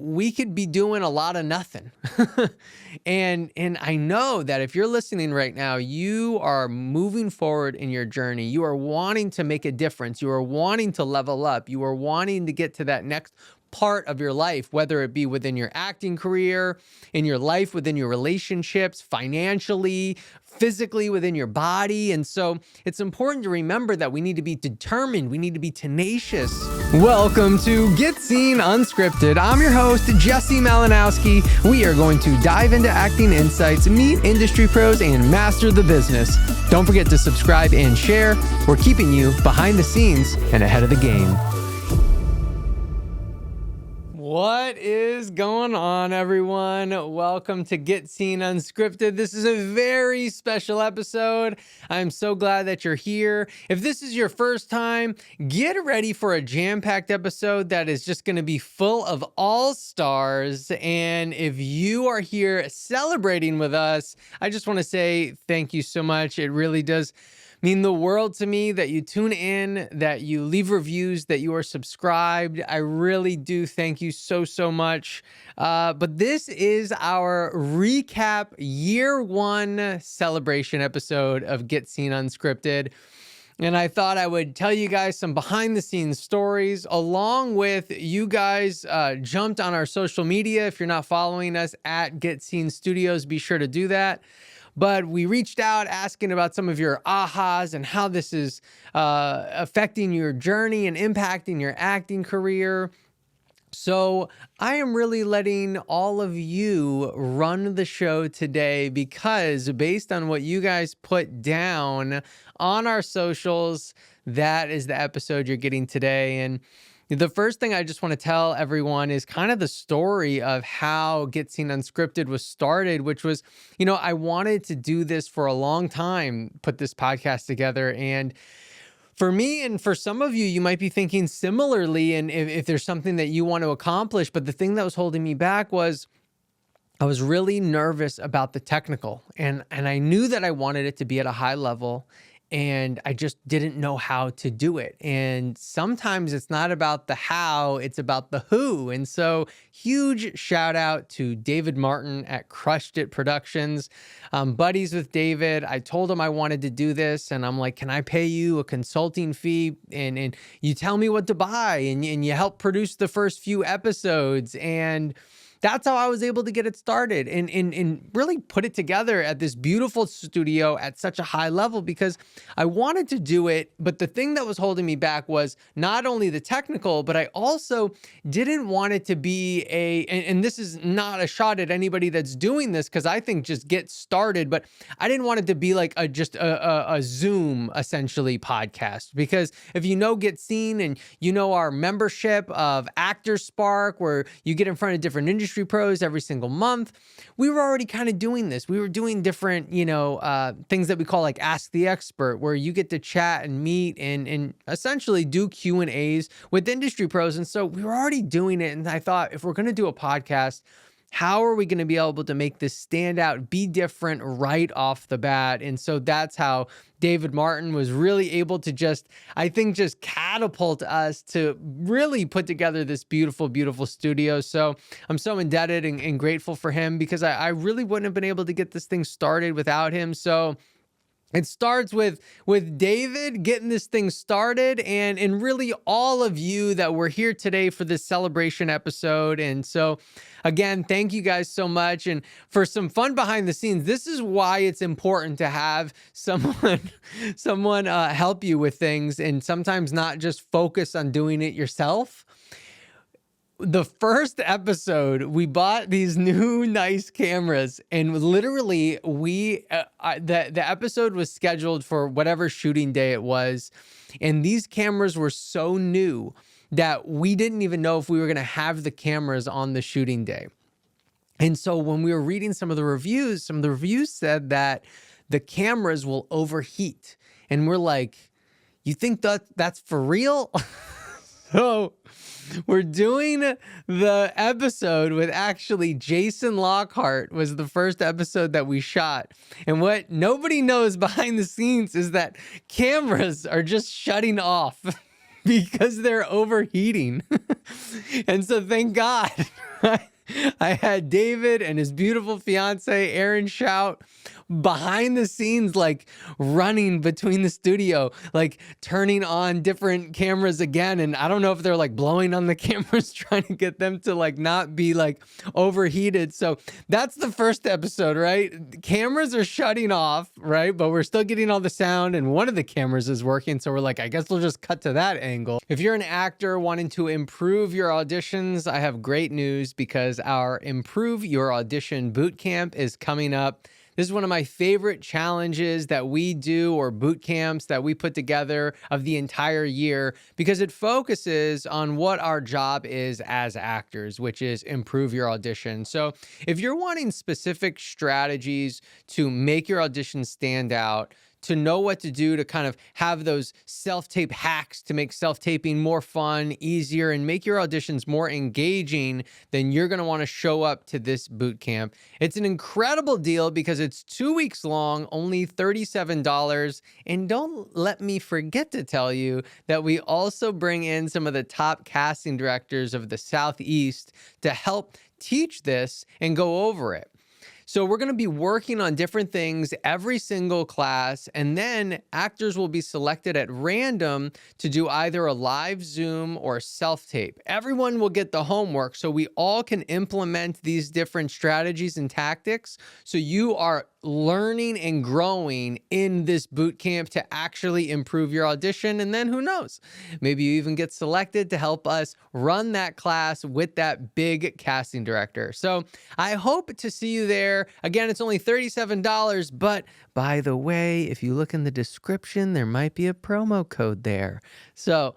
we could be doing a lot of nothing. And I know that if you're listening right now, you are moving forward in your journey. You are wanting to make a difference. You are wanting to level up. You are wanting to get to that next part of your life, whether it be within your acting career, in your life, within your relationships, financially, physically, within your body. And so it's important to remember that we need to be determined. We need to be tenacious. Welcome to Get Scene Unscripted. I'm your host, Jesse Malinowski. We are going to dive into acting insights, meet industry pros, and master the business. Don't forget to subscribe and share. We're keeping you behind the scenes and ahead of the game. What is going on, everyone? Welcome to Get Scene Unscripted. This is a very special episode. I'm so glad that you're here. If this is your first time, get ready for a jam-packed episode that is just going to be full of all-stars. And if you are here celebrating with us, I just want to say thank you so much. It really does mean the world to me that you tune in, that you leave reviews, that you are subscribed. I really do thank you so much. But this is our recap year one celebration episode of Get Scene Unscripted. And I thought I would tell you guys some behind the scenes stories along with you guys jumped on our social media. If you're not following us at Get Scene Studios, be sure to do that. But we reached out asking about some of your ahas and how this is affecting your journey and impacting your acting career. So I am really letting all of you run the show today because based on what you guys put down on our socials, that is the episode you're getting today. And the first thing I just want to tell everyone is kind of the story of how Get Scene Unscripted was started, which was, I wanted to do this for a long time, put this podcast together. And for me and for some of you, you might be thinking similarly, and if there's something that you want to accomplish, but the thing that was holding me back was I was really nervous about the technical, and I knew that I wanted it to be at a high level, and I just didn't know how to do it. And sometimes it's not about the how, it's about the who. And so huge shout out to David Martin at Crushed It Productions. Buddies with David. I told him I wanted to do this and I'm like, can I pay you a consulting fee? And you tell me what to buy and you help produce the first few episodes. And that's how I was able to get it started and really put it together at this beautiful studio at such a high level because I wanted to do it. But the thing that was holding me back was not only the technical, but I also didn't want it to be and this is not a shot at anybody that's doing this because I think just get started, but I didn't want it to be like just a Zoom essentially podcast because if you know Get Seen and you know our membership of Actor Spark where you get in front of different industry pros every single month, we were already kind of doing this. We were doing different, things that we call like Ask the Expert, where you get to chat and meet and essentially do Q&As with industry pros. And so we were already doing it. And I thought, if we're going to do a podcast, how are we going to be able to make this stand out, be different right off the bat? And so that's how David Martin was really able to just catapult us to really put together this beautiful, beautiful studio. So I'm so indebted and grateful for him because I really wouldn't have been able to get this thing started without him. So it starts with David getting this thing started and really all of you that were here today for this celebration episode. And so again, thank you guys so much. And for some fun behind the scenes, this is why it's important to have someone help you with things and sometimes not just focus on doing it yourself. The first episode, we bought these new nice cameras and literally the episode was scheduled for whatever shooting day it was. And these cameras were so new that we didn't even know if we were going to have the cameras on the shooting day. And so when we were reading some of the reviews said that the cameras will overheat. And we're like, you think that's for real? So we're doing the episode with actually Jason Lockhart was the first episode that we shot. And what nobody knows behind the scenes is that cameras are just shutting off. because they're overheating. And so thank God I had David and his beautiful fiance, Erin Shout, behind the scenes, like running between the studio, like turning on different cameras again. And I don't know if they're like blowing on the cameras, trying to get them to like not be like overheated. So that's the first episode, right? Cameras are shutting off, right? But we're still getting all the sound, and one of the cameras is working. So we're like, I guess we'll just cut to that angle. If you're an actor wanting to improve your auditions, I have great news, because our Improve Your Audition Bootcamp is coming up. This is one of my favorite challenges that we do, or boot camps that we put together of the entire year, because it focuses on what our job is as actors, which is improve your audition. So if you're wanting specific strategies to make your audition stand out, to know what to do to kind of have those self-tape hacks to make self-taping more fun, easier, and make your auditions more engaging, then you're going to want to show up to this boot camp. It's an incredible deal because it's 2 weeks long, only $37. And don't let me forget to tell you that we also bring in some of the top casting directors of the Southeast to help teach this and go over it. So we're going to be working on different things every single class, and then actors will be selected at random to do either a live Zoom or self-tape. Everyone will get the homework so we all can implement these different strategies and tactics, so you are learning and growing in this boot camp to actually improve your audition. And then who knows, maybe you even get selected to help us run that class with that big casting director. So I hope to see you there. Again, it's only $37, but by the way, if you look in the description, there might be a promo code there. So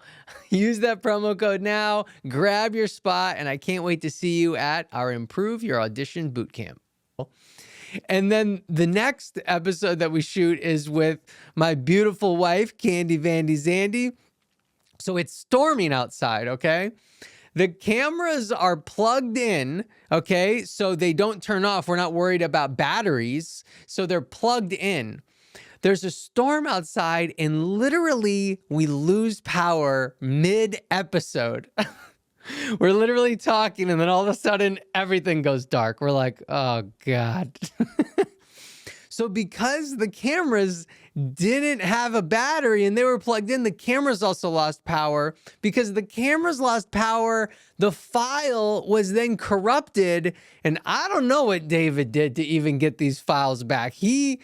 use that promo code now, grab your spot, and I can't wait to see you at our Improve Your Audition Bootcamp. And then the next episode that we shoot is with my beautiful wife, Candy Vandy Zandy. So it's storming outside, okay? The cameras are plugged in, okay? So they don't turn off. We're not worried about batteries. So they're plugged in. There's a storm outside, and literally we lose power mid-episode. We're literally talking, and then all of a sudden everything goes dark. We're like, oh God. So because the cameras didn't have a battery and they were plugged in, the cameras also lost power. Because the cameras lost power, the file was then corrupted. And I don't know what David did to even get these files back. He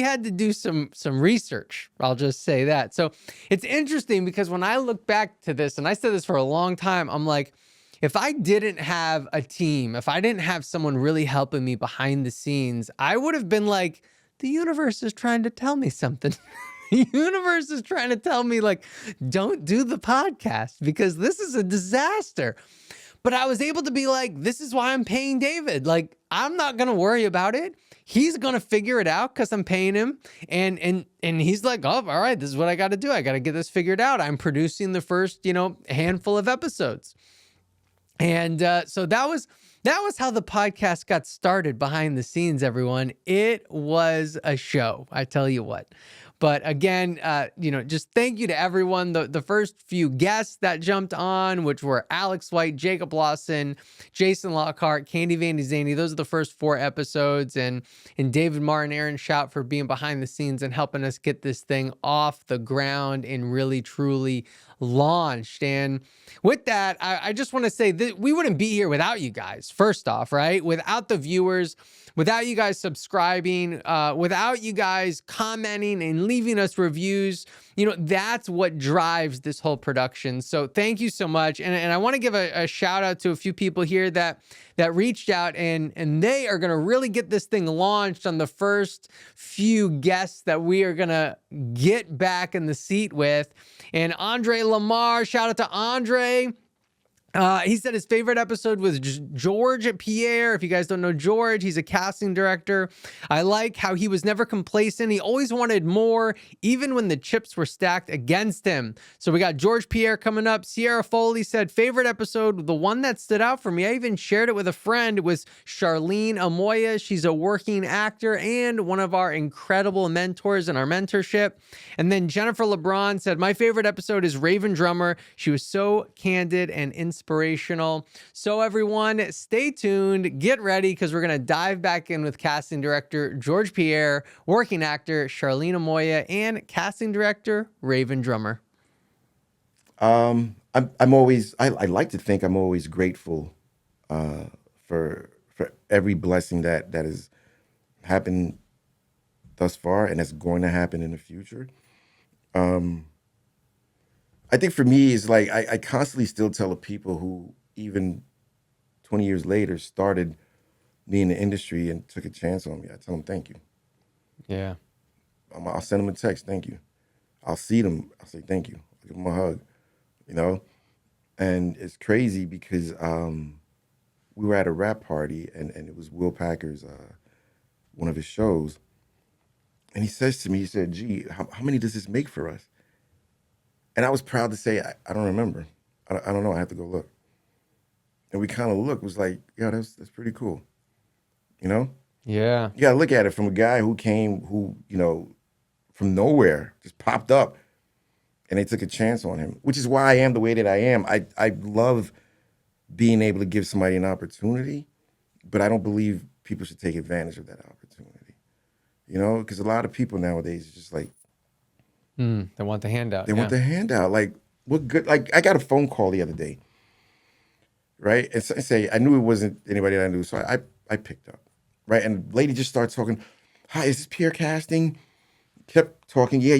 had to do some research. I'll just say that. So it's interesting because when I look back to this, and I said this for a long time, I'm like, if I didn't have a team, if I didn't have someone really helping me behind the scenes, I would have been like, the universe is trying to tell me something. The universe is trying to tell me, like, don't do the podcast because this is a disaster. But I was able to be like, this is why I'm paying David. Like, I'm not going to worry about it. He's going to figure it out because I'm paying him. And he's like, oh, all right, this is what I got to do. I got to get this figured out. I'm producing the first, handful of episodes. And so that was how the podcast got started behind the scenes, everyone. It was a show, I tell you what. But again, just thank you to everyone. The first few guests that jumped on, which were Alex White, Jacob Lawson, Jason Lockhart, Candy Vandy Zaney. Those are the first 4 episodes. And David Martin, Erin Shout for being behind the scenes and helping us get this thing off the ground and really, truly launched. And with that, I just want to say that we wouldn't be here without you guys, first off, right? Without the viewers, without you guys subscribing, without you guys commenting and leaving us reviews. That's what drives this whole production. So thank you so much. And I want to give a shout out to a few people here that reached out, and they are going to really get this thing launched on the first few guests that we are going to get back in the seat with. And Andre Lamar, shout out to Andre. He said his favorite episode was George Pierre. If you guys don't know George, he's a casting director. I like how he was never complacent. He always wanted more, even when the chips were stacked against him. So we got George Pierre coming up. Sierra Foley said, favorite episode, the one that stood out for me, I even shared it with a friend, was Charlene Amoya. She's a working actor and one of our incredible mentors in our mentorship. And then Jennifer LeBron said, my favorite episode is Raven Drummer. She was so candid and inspirational. So everyone, stay tuned, get ready, because we're going to dive back in with casting director George Pierre, working actor Charlene Amoya, and casting director Raven Drummer. I'm always, I like to think I'm always grateful for every blessing that has happened thus far and that's going to happen in the future. I think for me is like I constantly still tell the people who even 20 years later started me in the industry and took a chance on me. I tell them thank you. Yeah. I'll send them a text, thank you. I'll see them, I'll say thank you. I'll give them a hug, you know? And it's crazy because we were at a rap party and it was Will Packer's, one of his shows. And he says to me, he said, gee, how many does this make for us? And I was proud to say, I don't remember. I don't know. I have to go look. And we kind of looked, was like, yeah, that's pretty cool. You know? Yeah. You got to look at it from a guy who came, from nowhere, just popped up. And they took a chance on him, which is why I am the way that I am. I love being able to give somebody an opportunity, but I don't believe people should take advantage of that opportunity. You know? Because a lot of people nowadays are just like, they want the handout. They want the handout. Like, what good? Like, I got a phone call the other day, right? And say, I knew it wasn't anybody that I knew, so I picked up, right? And the lady just started talking, hi, is this Pierre Casting? Kept talking, yeah,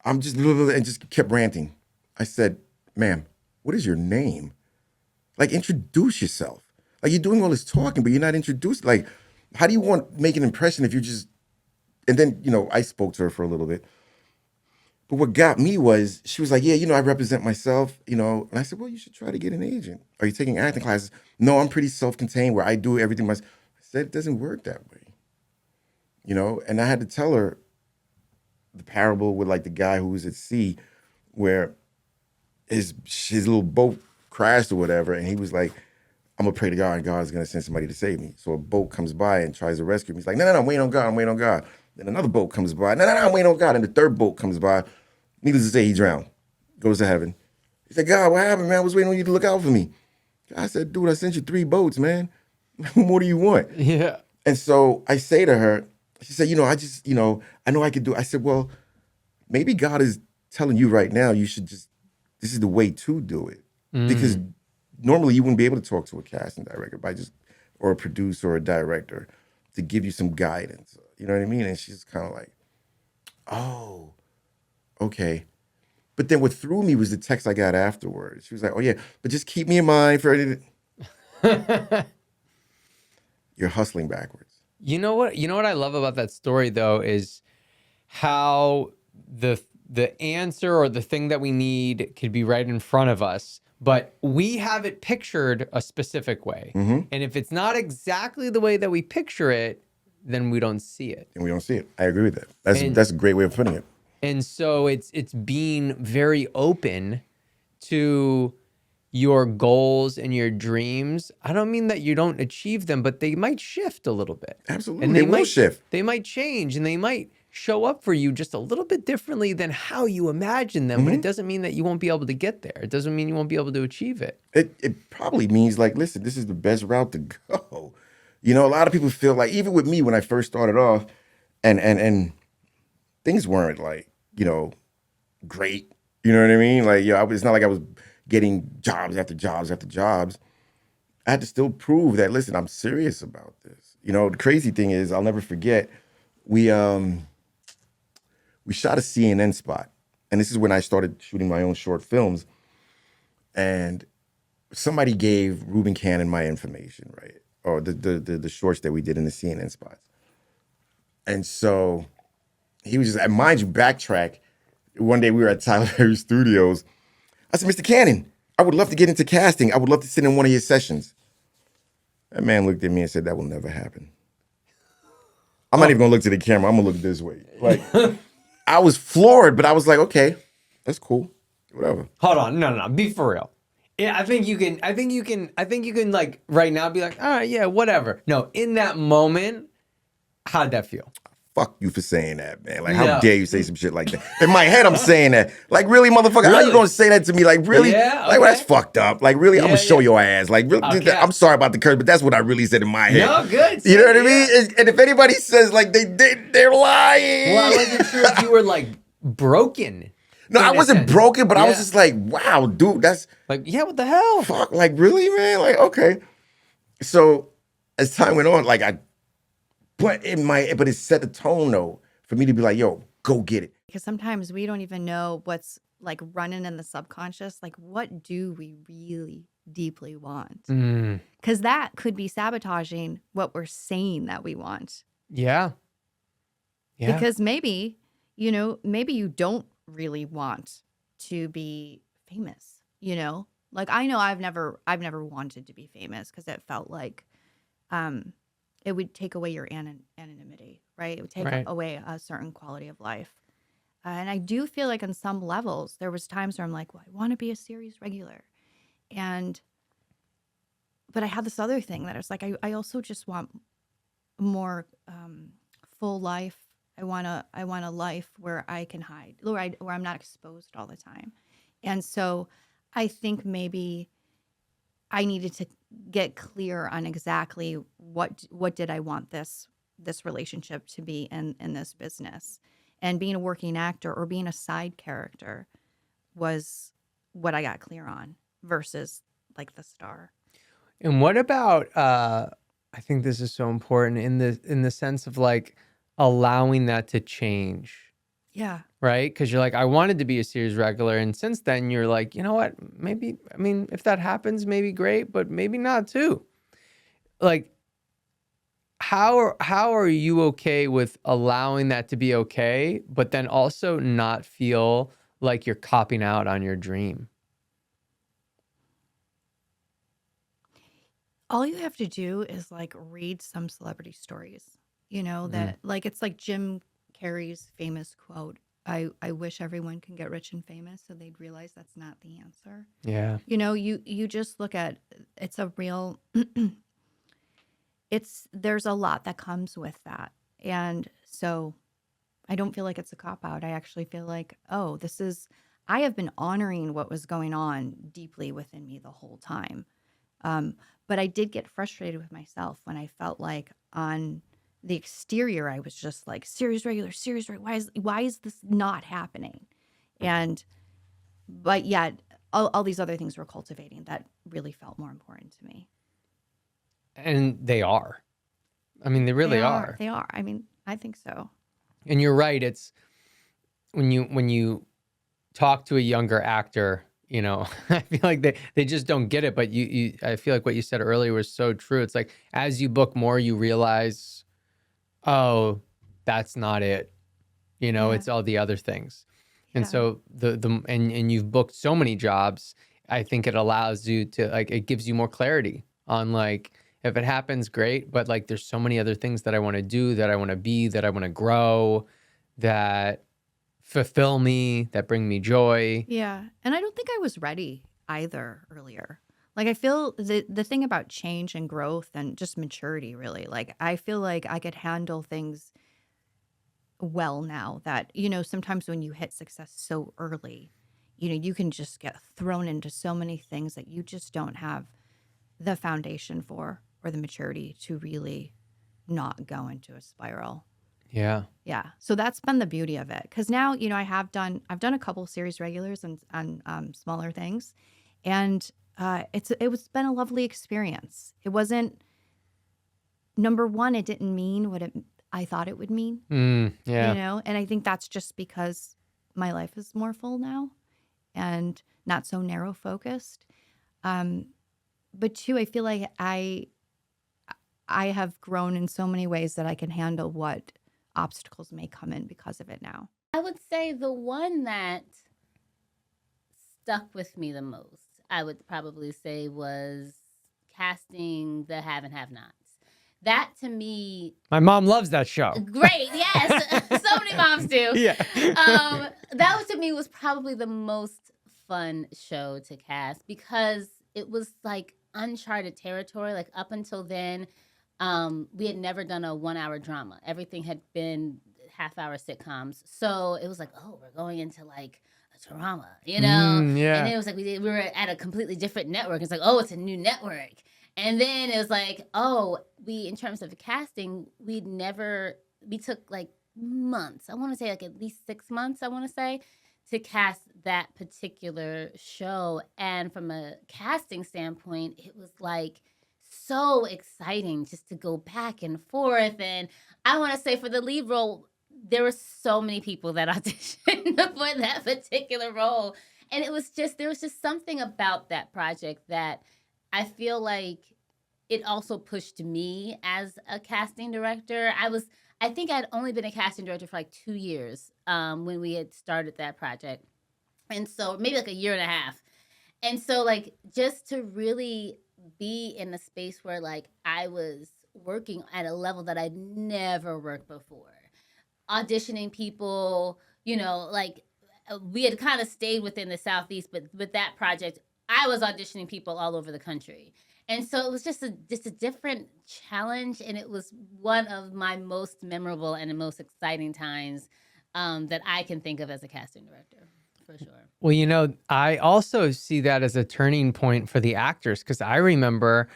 I'm just, blah, blah, blah, and just kept ranting. I said, ma'am, what is your name? Like, introduce yourself. Like, you're doing all this talking, but you're not introduced. Like, how do you make an impression if you just, and then, I spoke to her for a little bit. But what got me was, she was like, yeah, I represent myself, And I said, well, you should try to get an agent. Are you taking acting classes? No, I'm pretty self-contained where I do everything myself. I said, it doesn't work that way. And I had to tell her the parable with like the guy who was at sea where his little boat crashed or whatever. And he was like, I'm gonna pray to God and God's gonna send somebody to save me. So a boat comes by and tries to rescue me. He's like, no, I'm waiting on God, I'm waiting on God. Then another boat comes by, no, I'm waiting on God. And the third boat comes by. Needless to say, he drowned, goes to heaven. He said, God, what happened, man? I was waiting on you to look out for me. I said, dude, I sent you 3 boats, man. What more do you want? Yeah. And so I say to her, she said, I know I could do it. I said, well, maybe God is telling you right now, you should this is the way to do it. Because normally you wouldn't be able to talk to a casting director or a producer or a director to give you some guidance. You know what I mean? And she's kind of like, oh, okay. But then what threw me was the text I got afterwards. She was like, oh yeah, but just keep me in mind for anything. You're hustling backwards. You know what I love about that story though is how the answer or the thing that we need could be right in front of us, but we have it pictured a specific way. Mm-hmm. And if it's not exactly the way that we picture it, then we don't see it. And we don't see it. I agree with that. That's a great way of putting it. And so it's being very open to your goals and your dreams. I don't mean that you don't achieve them, but they might shift a little bit. Absolutely. And they will shift. They might change and they might show up for you just a little bit differently than how you imagine them. But it doesn't mean that you won't be able to get there. It doesn't mean you won't be able to achieve it. It probably means like, listen, this is the best route to go. A lot of people feel like, even with me when I first started off, and things weren't like, great. You know what I mean? Like, it's not like I was getting jobs after jobs after jobs. I had to still prove that, listen, I'm serious about this. The crazy thing is, I'll never forget, we shot a CNN spot. And this is when I started shooting my own short films. And somebody gave Reuben Cannon my information, right? Or the shorts that we did in the CNN spots. And so he was just, and mind you, backtrack. One day we were at Tyler Perry Studios. I said, Mr. Cannon, I would love to get into casting. I would love to sit in one of your sessions. That man looked at me and said, that will never happen. I'm not even gonna look to the camera. I'm gonna look this way. Like, I was floored, but I was like, okay, that's cool. Whatever. Hold on, no, be for real. Yeah, I think you can like right now be like, all right, yeah, whatever. No, in that moment, how'd that feel? Fuck you for saying that, man. Like, how No. dare you say some shit like that? In my head, I'm saying that. Like, really, motherfucker? How you Really? gonna say that to me? Like, really? Yeah, Like, well, that's okay. fucked up. Like, really? I'm Yeah, gonna show yeah. your ass. Like, really? Okay. I'm sorry about the curse, but that's what I really said in my head. No, good. You know what I Yeah. mean? And if anybody says like they're lying. Well, I wasn't sure if you were like broken. No, I in a wasn't sense. broken, but I was Yeah. just like, wow, dude, that's Like, yeah, what the hell? fuck. Like, really, man? Like, okay. So as time went on, like but it set the tone though for me to be like, yo, go get it. Because sometimes we don't even know what's like running in the subconscious. Like, what do we really deeply want? Mm, Because that could be sabotaging what we're saying that we want. yeah. Yeah. Because maybe you don't really want to be famous, Like, I know I've never wanted to be famous because it felt like it would take away your anonymity, right? It would take Right. away a certain quality of life. And I do feel like on some levels, there was times where I'm like, well, I want to be a series regular. But I had this other thing that I was like, I also just want more full life. I want a life where I can hide, where I'm not exposed all the time. And so I think maybe I needed to get clear on exactly what did I want this relationship to be in this business. And being a working actor or being a side character was what I got clear on versus like the star. And what about I think this is so important in the sense of like allowing that to change, Yeah. right? Because you're like, I wanted to be a series regular, and since then you're like, you know what? Maybe, I mean, if that happens, maybe great, but maybe not too. Like, how are you okay with allowing that to be okay, but then also not feel like you're copping out on your dream? All you have to do is like read some celebrity stories, that like it's like Jim Carrey's famous quote, I wish everyone can get rich and famous, so they'd realize that's not the answer. Yeah. You just look at it's a real there's a lot that comes with that. And so I don't feel like it's a cop out. I actually feel like, I have been honoring what was going on deeply within me the whole time. But I did get frustrated with myself when I felt like on the exterior, I was just like, series regular. Why is this not happening? But yet all these other things were cultivating that really felt more important to me. And they are. I mean, they really are. They are. I mean, I think so. And you're right. It's when you talk to a younger actor, I feel like they just don't get it. But I feel like what you said earlier was so true. It's like as you book more, you realize, oh, that's not it. Yeah. It's all the other things. And Yeah. so and you've booked so many jobs. I think it allows you to like, it gives you more clarity on like, if it happens, great. But like, there's so many other things that I want to do, that I want to be, that I want to grow, that fulfill me, that bring me joy. Yeah. And I don't think I was ready either earlier. Like, I feel the thing about change and growth and just maturity, really, like, I feel like I could handle things well now that, sometimes when you hit success so early, you can just get thrown into so many things that you just don't have the foundation for or the maturity to really not go into a spiral. Yeah. Yeah. So that's been the beauty of it. Because now, I've done a couple series regulars and smaller things. And it's been a lovely experience. It wasn't, number one, it didn't mean what I thought it would mean. Yeah. And I think that's just because my life is more full now and not so narrow focused. But two, I feel like I have grown in so many ways that I can handle what obstacles may come in because of it now. I would say the one that stuck with me the most I would probably say was casting the have and have nots. That to me, My mom loves that show. great, yes. So many moms do. Yeah. That was, to me, was probably the most fun show to cast because it was like uncharted territory. Like up until then, we had never done a 1 hour drama. Everything had been half-hour sitcoms. So it was like, oh, we're going into like a drama, you know? Yeah. And then it was like we were at a completely different network. It's like, oh, it's a new network. And then it was like, oh, in terms of casting, we took like months. I want to say like at least 6 months, I want to say, to cast that particular show. And from a casting standpoint, it was like so exciting just to go back and forth. And I want to say for the lead role, there were so many people that auditioned for that particular role. And there was just something about that project that I feel like it also pushed me as a casting director. I think I'd only been a casting director for like 2 years when we had started that project. And so maybe like a year and a half. And so like just to really be in a space where like I was working at a level that I'd never worked before. Auditioning people, like we had kind of stayed within the Southeast, but with that project, I was auditioning people all over the country. And so it was just a different challenge, and it was one of my most memorable and most exciting times that I can think of as a casting director, for sure. Well, I also see that as a turning point for the actors because I remember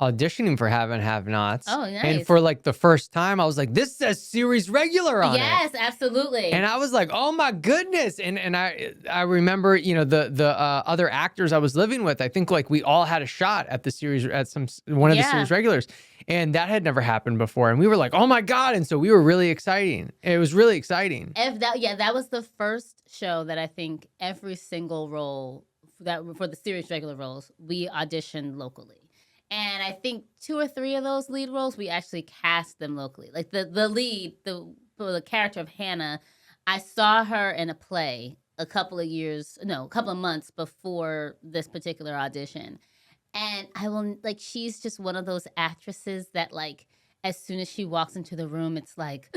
auditioning for Have and Have Nots. Oh, nice. And for like the first time, I was like, this says series regular on it. Yes, absolutely. And I was like, oh my goodness. And I remember, the other actors I was living with, I think like we all had a shot at the series, at one of the series regulars. And that had never happened before. And we were like, oh my God. And so we were really exciting. It was really exciting. That was the first show that I think every single role for the series regular roles, we auditioned locally. And I think 2 or 3 of those lead roles, we actually cast them locally. Like the lead, the character of Hannah, I saw her in a play a couple of months before this particular audition. And she's just one of those actresses that like, as soon as she walks into the room, it's like,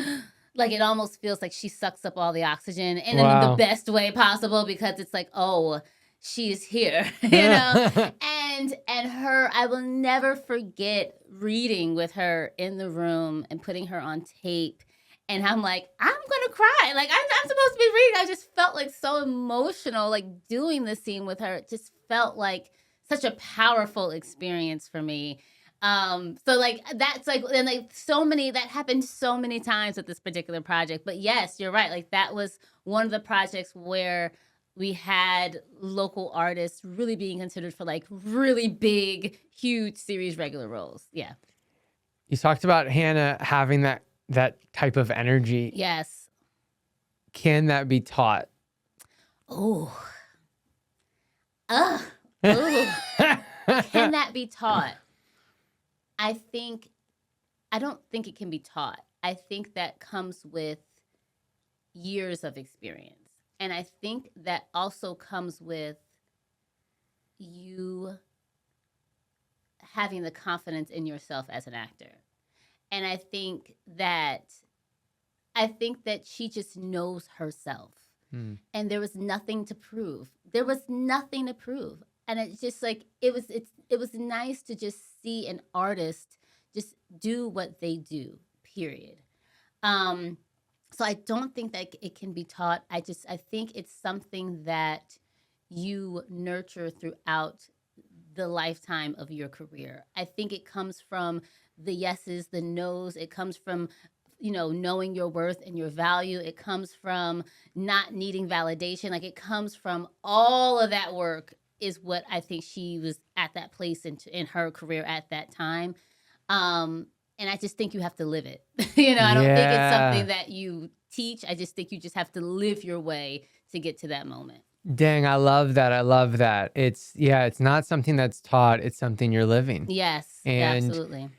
like it almost feels like she sucks up all the oxygen and in the best way possible because it's like, oh, she's here, and her, I will never forget reading with her in the room and putting her on tape. And I'm like, I'm going to cry. Like, I'm supposed to be reading. I just felt like so emotional, like doing the scene with her. It just felt like such a powerful experience for me. So like, that's like, and like that happened so many times with this particular project. But yes, you're right. Like that was one of the projects where we had local artists really being considered for like really big, huge series regular roles. Yeah. You talked about Hannah having that type of energy. Yes. Can that be taught? Oh. Can that be taught? I don't think it can be taught. I think that comes with years of experience. And I think that also comes with you having the confidence in yourself as an actor. And I think that she just knows herself. And there was nothing to prove. And it's just like it was nice to just see an artist just do what they do, period. So I don't think that it can be taught. I think it's something that you nurture throughout the lifetime of your career. I think it comes from the yeses, the nos. It comes from, knowing your worth and your value. It comes from not needing validation. Like it comes from all of that work is what I think she was at that place in her career at that time. And I just think you have to live it. I don't think it's something that you teach. I just think you just have to live your way to get to that moment. Dang, I love that. It's not something that's taught. It's something you're living. Yes, absolutely.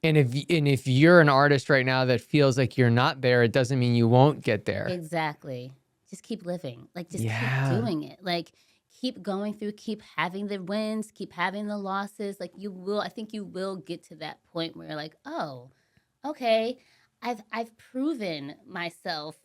And if you're an artist right now that feels like you're not there, it doesn't mean you won't get there. Exactly. Just keep living. Like just keep doing it. Like keep going through, keep having the wins, keep having the losses. Like I think you will get to that point where you're like, oh, okay, I've proven myself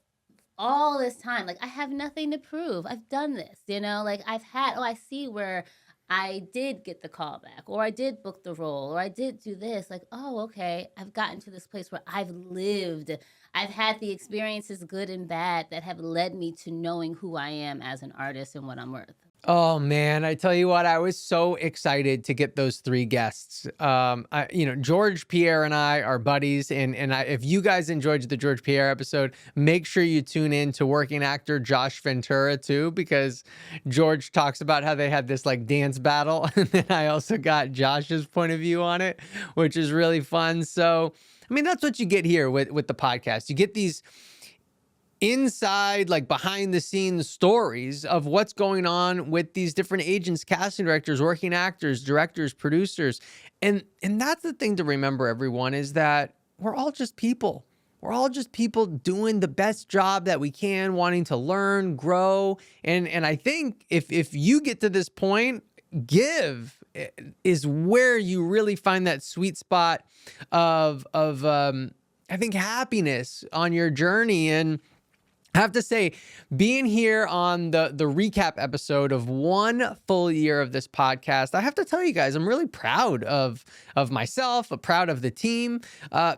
all this time. Like I have nothing to prove. I've done this, like I see where I did get the call back, or I did book the role, or I did do this. Like, oh, okay, I've gotten to this place where I've lived. I've had the experiences, good and bad, that have led me to knowing who I am as an artist and what I'm worth. Oh man, I tell you what, I was so excited to get those 3 guests. George Pierre and I are buddies, and if you guys enjoyed the George Pierre episode, make sure you tune in to working actor Josh Ventura too, because George talks about how they had this like dance battle, and then I also got Josh's point of view on it, which is really fun. So, I mean, that's what you get here with the podcast. You get these inside, like behind the scenes stories of what's going on with these different agents, casting directors, working actors, directors, producers. And that's the thing to remember, everyone, is that we're all just people. We're all just people doing the best job that we can, wanting to learn, grow. And I think if you get to this point, give is where you really find that sweet spot of I think happiness on your journey. And I have to say, being here on the recap episode of 1 full year of this podcast, I have to tell you guys, I'm really proud of myself, proud of the team,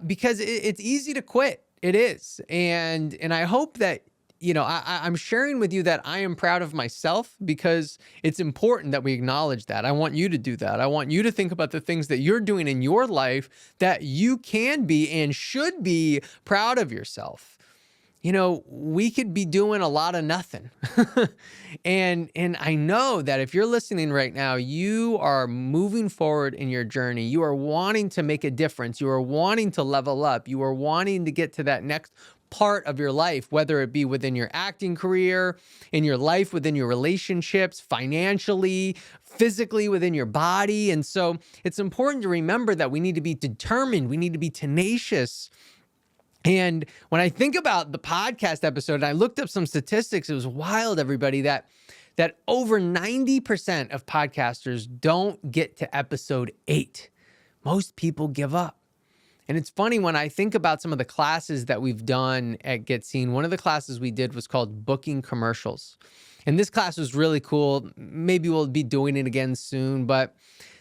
because it's easy to quit. It is. And I hope that, I'm sharing with you that I am proud of myself, because it's important that we acknowledge that. I want you to do that. I want you to think about the things that you're doing in your life that you can be and should be proud of yourself. We could be doing a lot of nothing. and I know that if you're listening right now, you are moving forward in your journey. You are wanting to make a difference. You are wanting to level up. You are wanting to get to that next part of your life, whether it be within your acting career, in your life, within your relationships, financially, physically, within your body. And so it's important to remember that we need to be determined. We need to be tenacious. And when I think about the podcast episode, and I looked up some statistics, it was wild, everybody, that over 90% of podcasters don't get to episode 8. Most people give up. And it's funny, when I think about some of the classes that we've done at Get Scene, one of the classes we did was called Booking Commercials. And this class was really cool. Maybe we'll be doing it again soon, but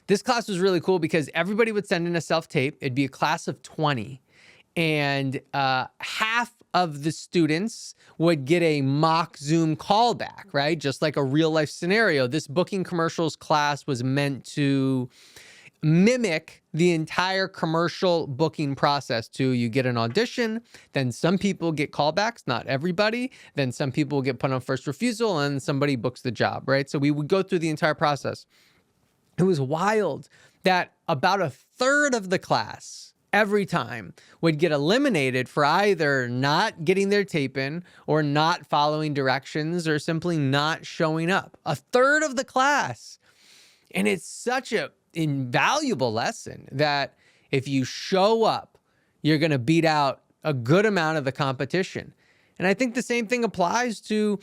this class was really cool because everybody would send in a self-tape. It'd be a class of 20. And half of the students would get a mock Zoom callback, right? Just like a real life scenario. This Booking Commercials class was meant to mimic the entire commercial booking process. You get an audition, then some people get callbacks, not everybody. Then some people get put on first refusal, and somebody books the job, right? So we would go through the entire process. It was wild that about a third of the class every time would get eliminated for either not getting their tape in, or not following directions, or simply not showing up. A third of the class. And it's such an invaluable lesson that if you show up, you're going to beat out a good amount of the competition. And I think the same thing applies to,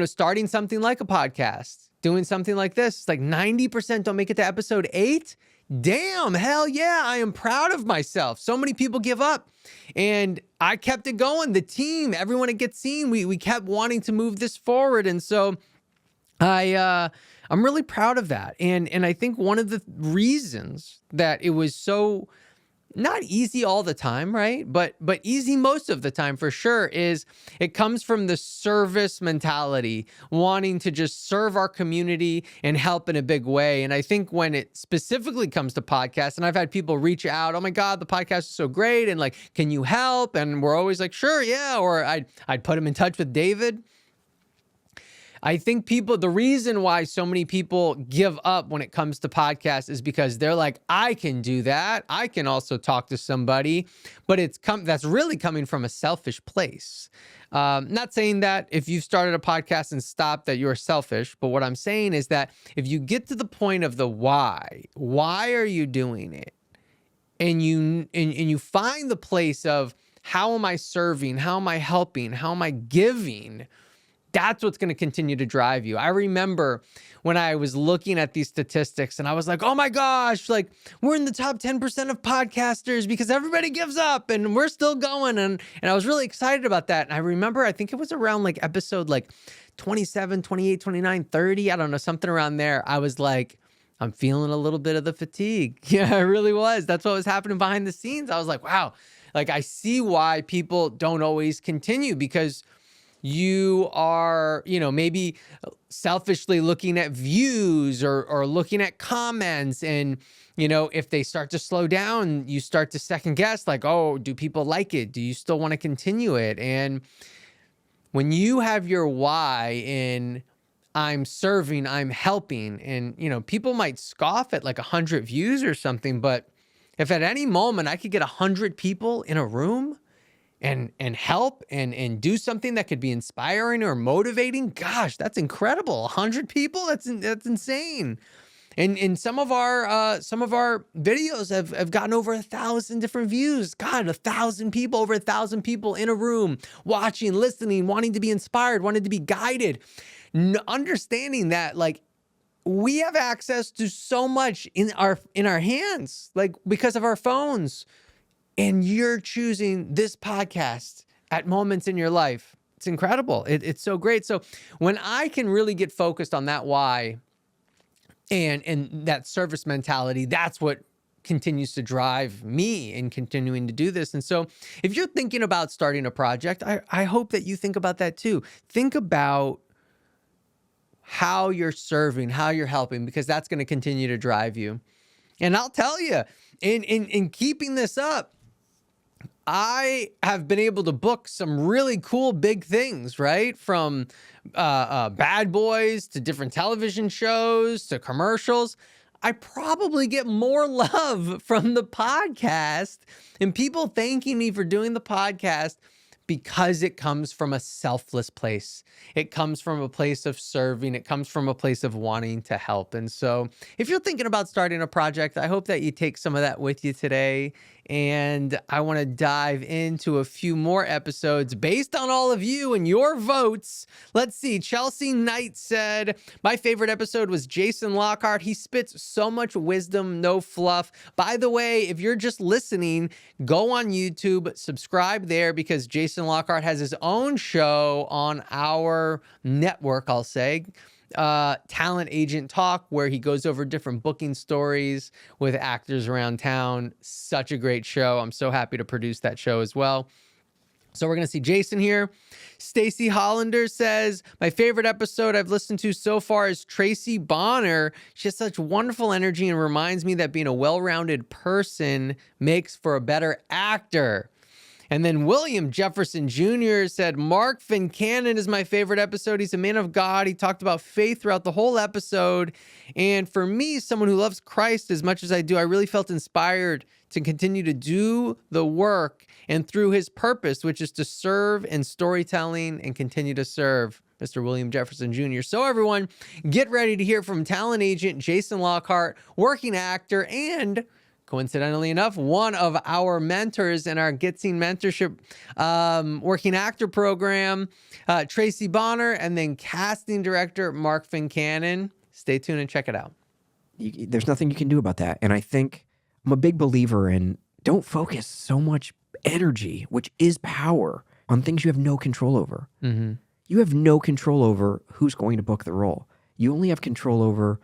starting something like a podcast, doing something like this. It's like 90% don't make it to episode 8. Damn, hell yeah, I am proud of myself. So many people give up, and I kept it going. The team, everyone at Get Scene, we kept wanting to move this forward. And so I'm really proud of that. And I think one of the reasons that it was so not easy all the time, right? But easy most of the time for sure, is it comes from the service mentality, wanting to just serve our community and help in a big way. And I think when it specifically comes to podcasts, and I've had people reach out, oh my God, the podcast is so great, and like, can you help? And we're always like, sure, yeah. Or I'd put them in touch with David. I think the reason why so many people give up when it comes to podcasts is because they're like, I can do that. I can also talk to somebody, but that's really coming from a selfish place. Not saying that if you've started a podcast and stopped that you're selfish, but what I'm saying is that if you get to the point of the why are you doing it? And you find the place of, how am I serving? How am I helping? How am I giving? That's what's going to continue to drive you. I remember when I was looking at these statistics and I was like, oh my gosh, like we're in the top 10% of podcasters because everybody gives up and we're still going. And I was really excited about that. And I remember, I think it was around like episode like 27, 28, 29, 30. I don't know, something around there. I was like, I'm feeling a little bit of the fatigue. Yeah, I really was. That's what was happening behind the scenes. I was like, wow, like I see why people don't always continue, because you are, maybe selfishly looking at views or looking at comments. And, if they start to slow down, you start to second guess, like, oh, do people like it? Do you still want to continue it? And when you have your why in I'm serving, I'm helping, and, people might scoff at like 100 views or something, but if at any moment I could get 100 people in a room and help and do something that could be inspiring or motivating, gosh, that's incredible. 100 people, that's insane. And some of our videos have gotten over 1,000 different views. God, 1,000 people, over 1,000 people in a room watching, listening, wanting to be inspired, wanting to be guided, understanding that like we have access to so much in our hands, like because of our phones. And you're choosing this podcast at moments in your life. It's incredible. It's so great. So when I can really get focused on that why and that service mentality, that's what continues to drive me in continuing to do this. And so if you're thinking about starting a project, I hope that you think about that too. Think about how you're serving, how you're helping, because that's going to continue to drive you. And I'll tell you, in keeping this up, I have been able to book some really cool big things, right? From Bad Boys to different television shows to commercials. I probably get more love from the podcast and people thanking me for doing the podcast because it comes from a selfless place. It comes from a place of serving. It comes from a place of wanting to help. And so if you're thinking about starting a project, I hope that you take some of that with you today. And I want to dive into a few more episodes based on all of you and your votes. Let's see. Chelsea Knight said, my favorite episode was Jason Lockhart. He spits so much wisdom, no fluff. By the way, if you're just listening, go on YouTube, subscribe there, because Jason Lockhart has his own show on our network, I'll say. Talent Agent Talk, where he goes over different booking stories with actors around town. Such a great show. I'm so happy to produce that show as well. So we're going to see Jason here. Stacy Hollander says, my favorite episode I've listened to so far is Tracy Bonner. She has such wonderful energy and reminds me that being a well-rounded person makes for a better actor. And then William Jefferson Jr. said, Mark Fincannon is my favorite episode. He's a man of God. He talked about faith throughout the whole episode. And for me, someone who loves Christ as much as I do, I really felt inspired to continue to do the work and through his purpose, which is to serve in storytelling and continue to serve. Mr. William Jefferson Jr. So everyone, get ready to hear from talent agent Jason Lockhart, working actor, and coincidentally enough, one of our mentors in our Get Scene mentorship working actor program, Tracy Bonner, and then casting director Mark Fincannon. Stay tuned and check it out. There's nothing you can do about that. And I think I'm a big believer in don't focus so much energy, which is power, on things you have no control over. Mm-hmm. You have no control over who's going to book the role. You only have control over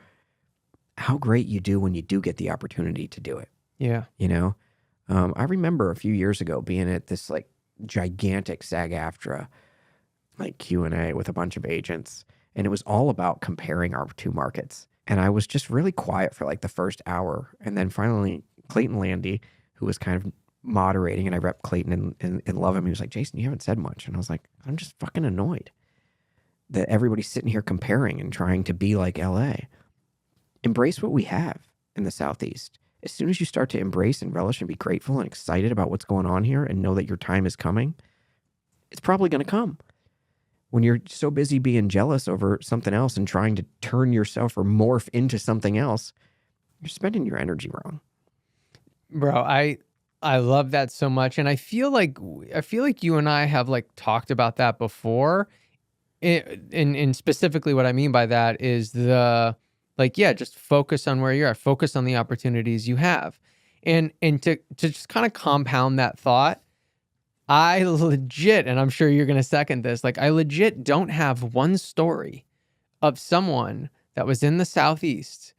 how great you do when you do get the opportunity to do it. Yeah. I remember a few years ago being at this like gigantic SAG-AFTRA like Q&A with a bunch of agents, and it was all about comparing our two markets. And I was just really quiet for like the first hour. And then finally Clayton Landy, who was kind of moderating, and I rep Clayton and love him. He was like, Jason, you haven't said much. And I was like, I'm just fucking annoyed that everybody's sitting here comparing and trying to be like LA. Embrace what we have in the Southeast. As soon as you start to embrace and relish and be grateful and excited about what's going on here and know that your time is coming, it's probably going to come. When you're so busy being jealous over something else and trying to turn yourself or morph into something else, you're spending your energy wrong. Bro, I love that so much. And I feel like you and I have like talked about that before. and specifically what I mean by that is just focus on where you're at, focus on the opportunities you have. And to just kind of compound that thought, I legit, and I'm sure you're going to second this, like I legit don't have one story of someone that was in the Southeast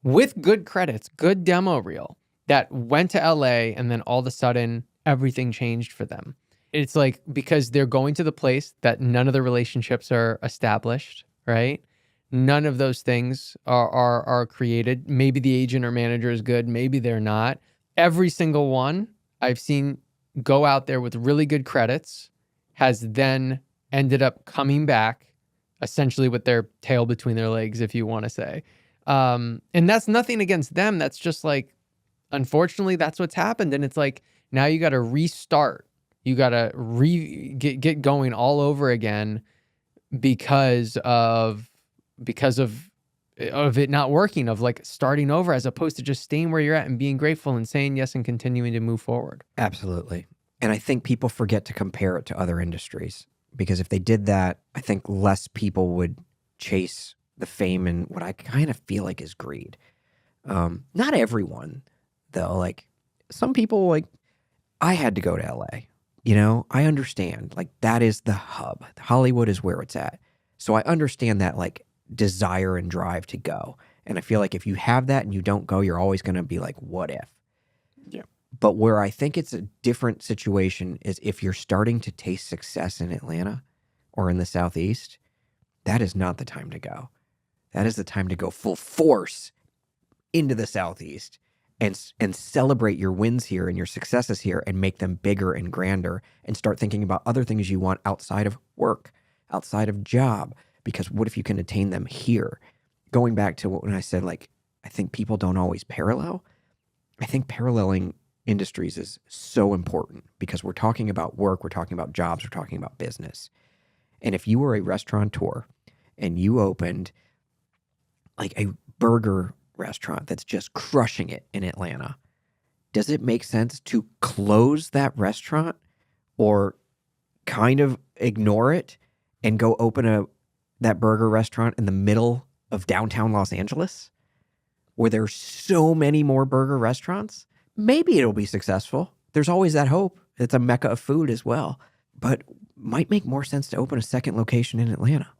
with good credits, good demo reel, that went to LA and then all of a sudden everything changed for them. It's like because they're going to the place that none of the relationships are established, right? None of those things are created. Maybe the agent or manager is good, maybe they're not. Every single one I've seen go out there with really good credits has then ended up coming back essentially with their tail between their legs, if you want to say. And that's nothing against them. That's just like, unfortunately, that's what's happened. And it's like, now you got to restart. You got to get going all over again because of it not working, of like starting over, as opposed to just staying where you're at and being grateful and saying yes and continuing to move forward. Absolutely. And I think people forget to compare it to other industries, because if they did that, I think less people would chase the fame and what I kind of feel like is greed. Not everyone, though. Like some people, like I had to go to LA. You know, I understand. Like that is the hub. Hollywood is where it's at. So I understand that like desire and drive to go. And I feel like if you have that and you don't go, you're always going to be like, what if? Yeah. But where I think it's a different situation is if you're starting to taste success in Atlanta or in the Southeast, that is not the time to go. That is the time to go full force into the Southeast and celebrate your wins here and your successes here and make them bigger and grander, and start thinking about other things you want outside of work, outside of job, because what if you can attain them here? Going back to when I said, like, I think people don't always parallel. I think paralleling industries is so important because we're talking about work, we're talking about jobs, we're talking about business. And if you were a restaurateur and you opened like a burger restaurant that's just crushing it in Atlanta, does it make sense to close that restaurant or kind of ignore it and go open that burger restaurant in the middle of downtown Los Angeles where there's so many more burger restaurants? Maybe it'll be successful. There's always that hope. It's a mecca of food as well, but might make more sense to open a second location in Atlanta.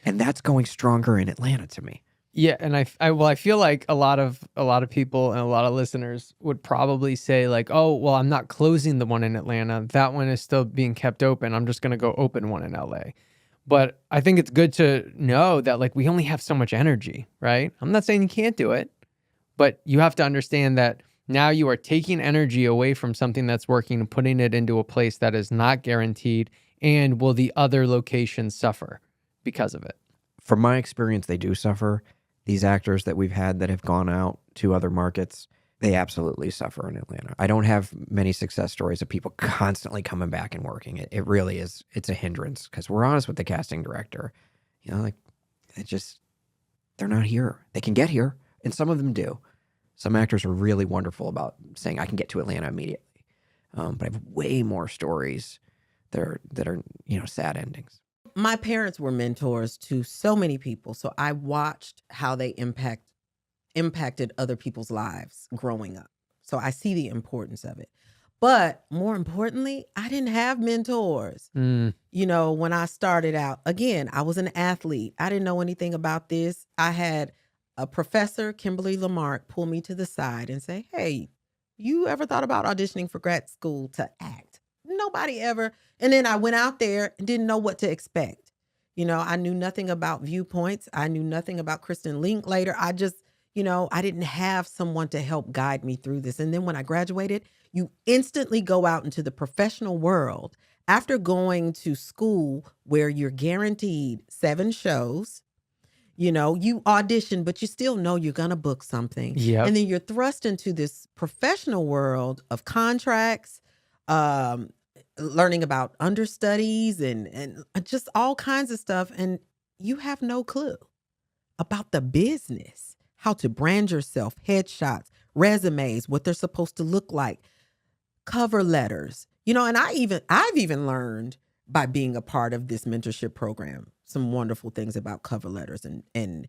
And that's going stronger in Atlanta to me. Yeah, and I feel like a lot of people and a lot of listeners would probably say like, "Oh, well, I'm not closing the one in Atlanta. That one is still being kept open. I'm just going to go open one in LA." But I think it's good to know that like we only have so much energy, right? I'm not saying you can't do it, but you have to understand that now you are taking energy away from something that's working and putting it into a place that is not guaranteed, and will the other locations suffer because of it? From my experience, they do suffer. These actors that we've had that have gone out to other markets, they absolutely suffer in Atlanta. I don't have many success stories of people constantly coming back and working. It really is. It's a hindrance because we're honest with the casting director. You know, like they're not here. They can get here, and some of them do. Some actors are really wonderful about saying, I can get to Atlanta immediately. But I have way more stories that are sad endings. My parents were mentors to so many people, so I watched how they impacted other people's lives growing up. So I see the importance of it. But more importantly, I didn't have mentors. You know, when I started out, again, I was an athlete. I didn't know anything about this. I had a professor, Kimberly Lamarck, pull me to the side and say, "Hey, you ever thought about auditioning for grad school to act?" Nobody ever. And then I went out there and didn't know what to expect. You know, I knew nothing about Viewpoints. I knew nothing about Kristen Linklater. I just, I didn't have someone to help guide me through this. And then when I graduated, you instantly go out into the professional world after going to school where you're guaranteed 7 shows. You audition, but you still know you're going to book something. Yep. And then you're thrust into this professional world of contracts, learning about understudies and just all kinds of stuff. And you have no clue about the business, how to brand yourself, headshots, resumes, what they're supposed to look like, cover letters, and I've even learned by being a part of this mentorship program, some wonderful things about cover letters and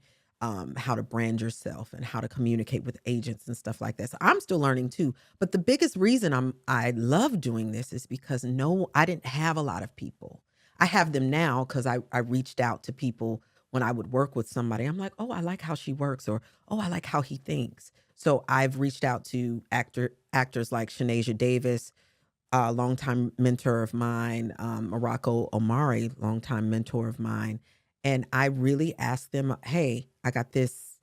how to brand yourself and how to communicate with agents and stuff like that. So I'm still learning too. But the biggest reason I love doing this is because I didn't have a lot of people. I have them now because I reached out to people when I would work with somebody. I'm like, oh, I like how she works, or oh, I like how he thinks. So I've reached out to actors like Shanasia Davis, a longtime mentor of mine, Morocco Omari, longtime mentor of mine. And I really asked them, hey, I got this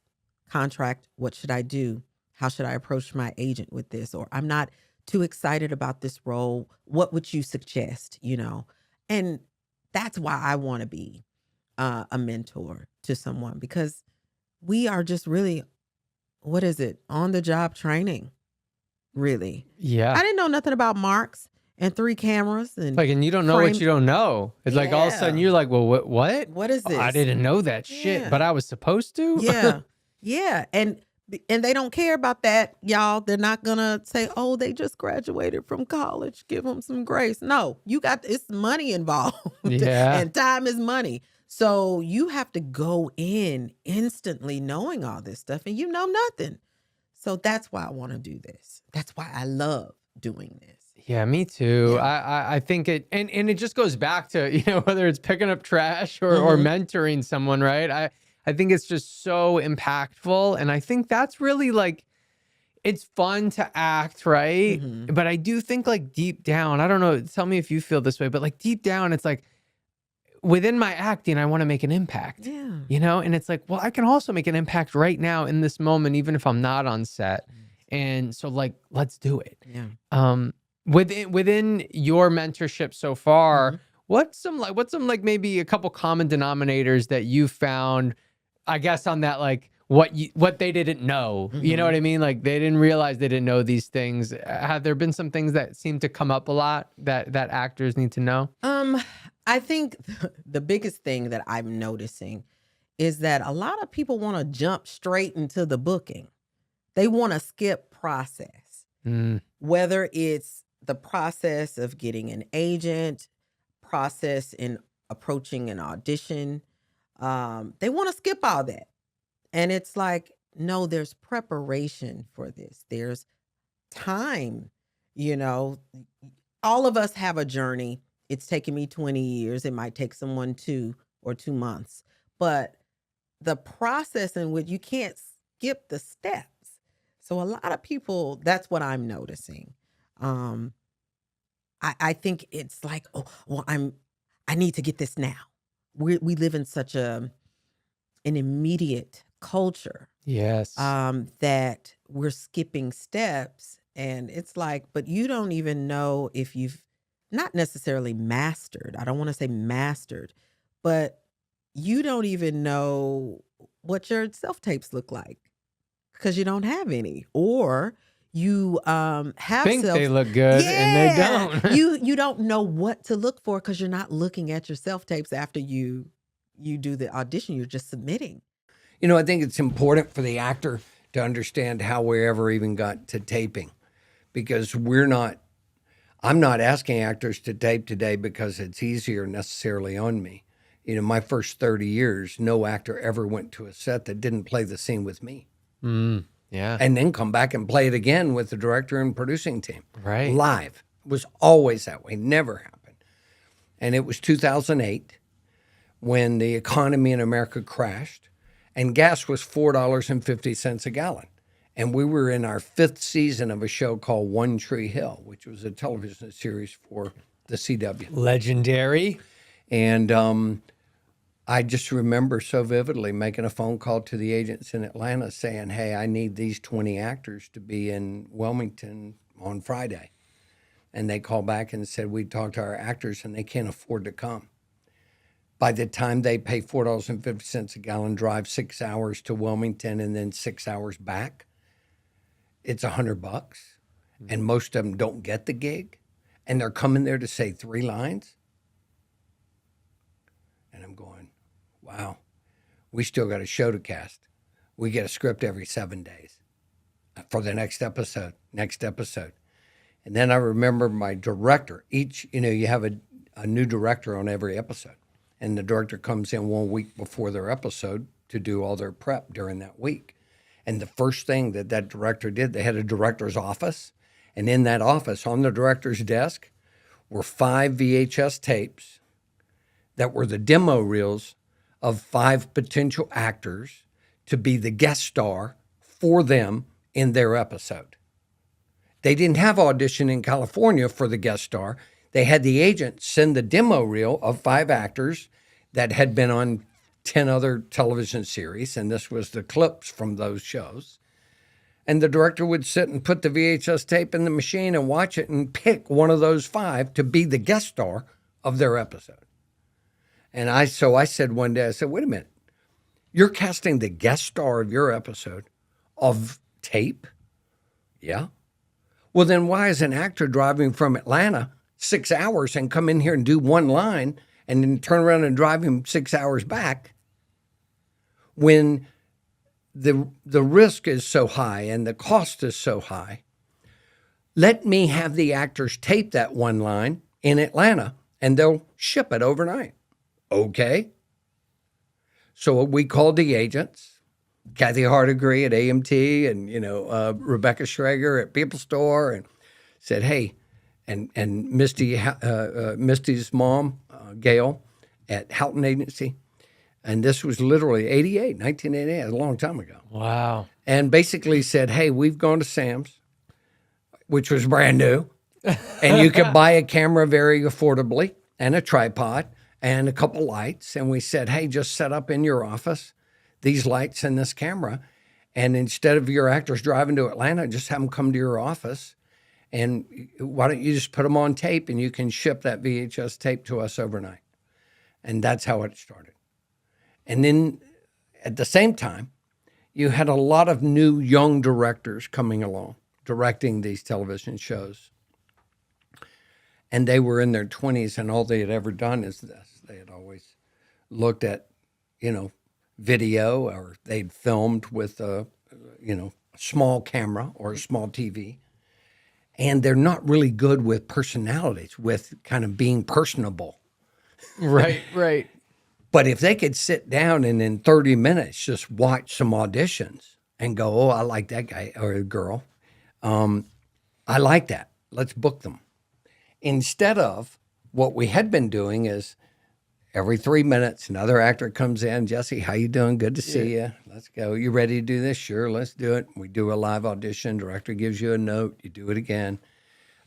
contract. What should I do? How should I approach my agent with this? Or I'm not too excited about this role. What would you suggest? And that's why I want to be a mentor to someone, because we are just really, what is it? On the job training, really. Yeah. I didn't know nothing about marks and 3 cameras and Like, and you don't know frame- what you don't know. It's like all of a sudden Yeah. you're like, well, what? What is Oh, this? I didn't know that shit, Yeah. but I was supposed to. Yeah. Yeah. And they don't care about that, y'all. They're not gonna say, oh, they just graduated from college, give them some grace. No, it's money involved. Yeah. And time is money. So you have to go in instantly knowing all this stuff, and you know nothing. So that's why I want to do this. That's why I love doing this. Yeah, me too. Yeah. I think it, and it just goes back to, whether it's picking up trash or Mhm. mentoring someone, right? I think it's just so impactful. And I think that's really like, it's fun to act, right? Mhm. But I do think like deep down, I don't know, tell me if you feel this way, but like deep down, it's like within my acting, I want to make an impact, Yeah. And it's like, well, I can also make an impact right now in this moment, even if I'm not on set. And so like, let's do it. Yeah. Within your mentorship so far, Mhm. what's some like maybe a couple common denominators that you found, I guess, on that, like what they didn't know, you know Mhm. what I mean? Like they didn't realize they didn't know these things. Have there been some things that seem to come up a lot that actors need to know? I think the biggest thing that I'm noticing is that a lot of people want to jump straight into the booking. They want to skip process, whether it's the process of getting an agent, process in approaching an audition. They want to skip all that. And it's like, no, there's preparation for this. There's time, all of us have a journey. It's taken me 20 years. It might take someone 2 or 2 months, but the process in which you can't skip the steps. So a lot of people, that's what I'm noticing. I think it's like, oh, well, I need to get this now. We live in such an immediate culture. Yes. That we're skipping steps, and it's like, but you don't even know if you've not necessarily mastered. I don't want to say mastered, but you don't even know what your self-tapes look like because you don't have any, or you have think they look good and they don't. you don't know what to look for because you're not looking at your self-tapes after you do the audition. You're just submitting. I think it's important for the actor to understand how we ever even got to taping, because I'm not asking actors to tape today because it's easier necessarily on me. My first 30 years, no actor ever went to a set that didn't play the scene with me. Yeah. And then come back and play it again with the director and producing team. Right. Live. It was always that way. Never happened. And it was 2008 when the economy in America crashed and gas was $4.50 a gallon. And we were in our 5th season of a show called One Tree Hill, which was a television series for the CW. Legendary. And I just remember so vividly making a phone call to the agents in Atlanta saying, hey, I need these 20 actors to be in Wilmington on Friday. And they called back and said, we talked to our actors and they can't afford to come. By the time they pay $4.50 a gallon, drive 6 hours to Wilmington and then 6 hours back, it's $100. And most of them don't get the gig. And they're coming there to say 3 lines. And I'm going, wow, we still got a show to cast. We get a script every 7 days for the next episode. And then I remember my director, you have a new director on every episode. and the director comes in 1 week before their episode to do all their prep during that week. And the first thing that director did, they had a director's office, and in that office, on the director's desk, were 5 VHS tapes that were the demo reels of 5 potential actors to be the guest star for them in their episode. They didn't have audition in California for the guest star. They had the agent send the demo reel of 5 actors that had been on 10 other television series, and this was the clips from those shows. And the director would sit and put the VHS tape in the machine and watch it and pick one of those 5 to be the guest star of their episode. And so I said one day, I said, wait a minute, you're casting the guest star of your episode of tape? Yeah. Well, then why is an actor driving from Atlanta 6 hours and come in here and do one line and then turn around and drive him 6 hours back when the risk is so high and the cost is so high? Let me have the actors tape that one line in Atlanta and they'll ship it overnight. Okay. So we called the agents, Kathy Hardigree at AMT and, Rebecca Schrager at People Store, and said, hey, and Misty's mom, Gail, at Houghton Agency. And this was literally 1988, a long time ago. Wow. And basically said, hey, we've gone to Sam's, which was brand new, and you could buy a camera very affordably and a tripod and a couple lights. And we said, hey, just set up in your office these lights and this camera. And instead of your actors driving to Atlanta, just have them come to your office. And why don't you just put them on tape and you can ship that VHS tape to us overnight? And that's how it started. And then at the same time, you had a lot of new young directors coming along, directing these television shows. And they were in their 20s, and all they had ever done is this. They had always looked at, video, or they'd filmed with a small camera or a small TV. And they're not really good with personalities, with kind of being personable. Right. But if they could sit down and in 30 minutes just watch some auditions and go, oh, I like that guy or girl. I like that. Let's book them. Instead of what we had been doing is every 3 minutes, another actor comes in. Jesse, how you doing? Good to see you. Let's go. You ready to do this? Sure, let's do it. We do a live audition. Director gives you a note. You do it again.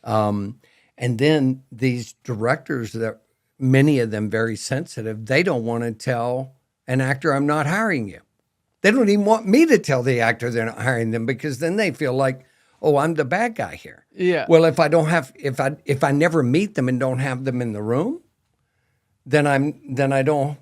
And then these directors, that many of them very sensitive, they don't want to tell an actor, I'm not hiring you. They don't even want me to tell the actor they're not hiring them, because then they feel like, oh, I'm the bad guy here. Yeah. Well, if I never meet them and don't have them in the room, then I don't,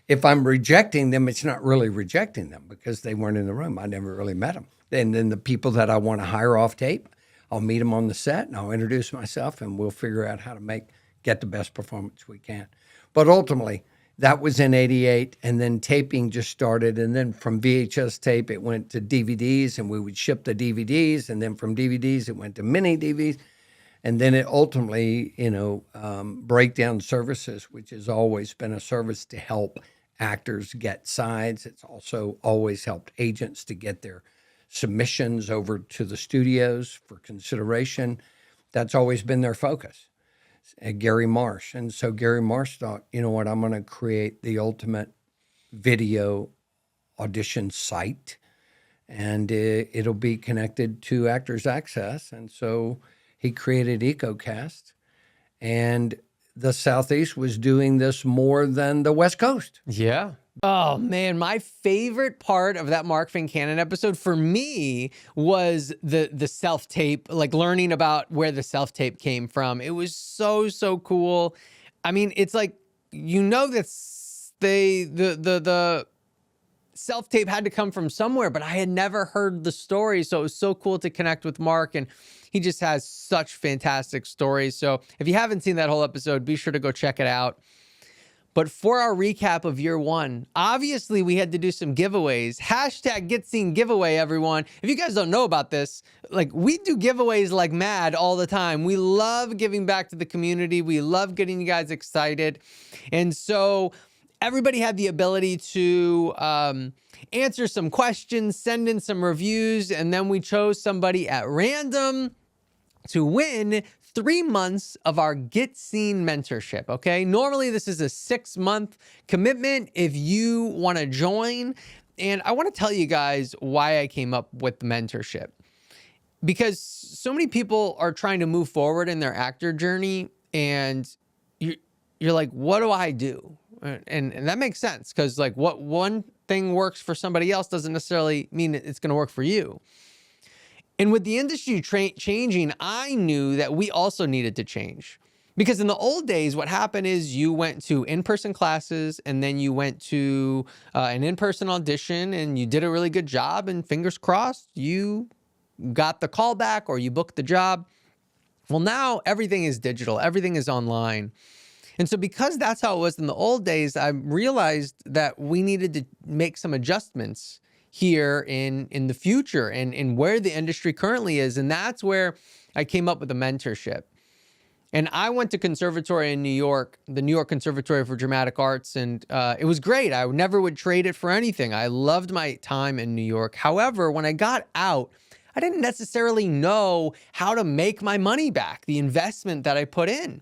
if I'm rejecting them, it's not really rejecting them because they weren't in the room. I never really met them. And then the people that I want to hire off tape, I'll meet them on the set and I'll introduce myself and we'll figure out how to get the best performance we can. But ultimately, that was in 88, and then taping just started. And then from VHS tape, it went to DVDs, and we would ship the DVDs. And then from DVDs, it went to mini DVDs. And then it ultimately, breakdown services, which has always been a service to help actors get sides. It's also always helped agents to get their submissions over to the studios for consideration. That's always been their focus. Gary Marsh. And so Gary Marsh thought, you know what, I'm going to create the ultimate video audition site, and it'll be connected to Actors Access. And so he created EcoCast, and the Southeast was doing this more than the West Coast. Yeah. Oh man, my favorite part of that Mark Fincannon episode for me was the self-tape, like learning about where the self-tape came from. It was so cool. I mean, it's like, that the self-tape had to come from somewhere, but I had never heard the story. So it was so cool to connect with Mark, and he just has such fantastic stories. So if you haven't seen that whole episode, be sure to go check it out. But for our recap of year one, obviously we had to do some giveaways. Hashtag Get Scene giveaway, everyone. If you guys don't know about this, like we do giveaways like mad all the time. We love giving back to the community. We love getting you guys excited. And so everybody had the ability to answer some questions, send in some reviews, and then we chose somebody at random to win 3 months of our Get Scene mentorship, okay? Normally, this is a 6-month commitment if you want to join. And I want to tell you guys why I came up with the mentorship. Because so many people are trying to move forward in their actor journey, and you're like, what do I do? And that makes sense, because like what one thing works for somebody else doesn't necessarily mean it's going to work for you. And with the industry changing, I knew that we also needed to change. Because in the old days, what happened is you went to in-person classes, and then you went to an in-person audition, and you did a really good job, and fingers crossed, you got the call back or you booked the job. Well, now everything is digital. Everything is online. And so because that's how it was in the old days, I realized that we needed to make some adjustments here in the future and in where the industry currently is. And that's where I came up with a mentorship. And I went to conservatory in New York, the New York Conservatory for Dramatic Arts, and it was great. I never would trade it for anything. I loved my time in New York. However, when I got out, I didn't necessarily know how to make my money back, the investment that I put in.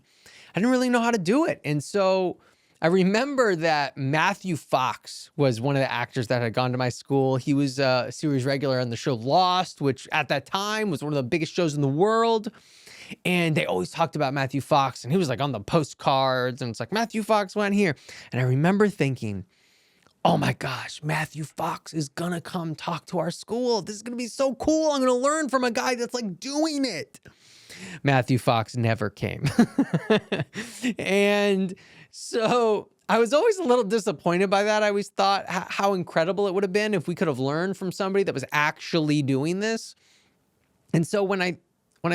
I didn't really know how to do it. And so I remember that Matthew Fox was one of the actors that had gone to my school. He was a series regular on the show Lost, which at that time was one of the biggest shows in the world. And they always talked about Matthew Fox, and he was like on the postcards, and it's like, Matthew Fox went here. And I remember thinking, oh my gosh, Matthew Fox is gonna come talk to our school. This is gonna be so cool. I'm gonna learn from a guy that's like doing it. Matthew Fox never came. And so I was always a little disappointed by that. I always thought how incredible it would have been if we could have learned from somebody that was actually doing this. And so when I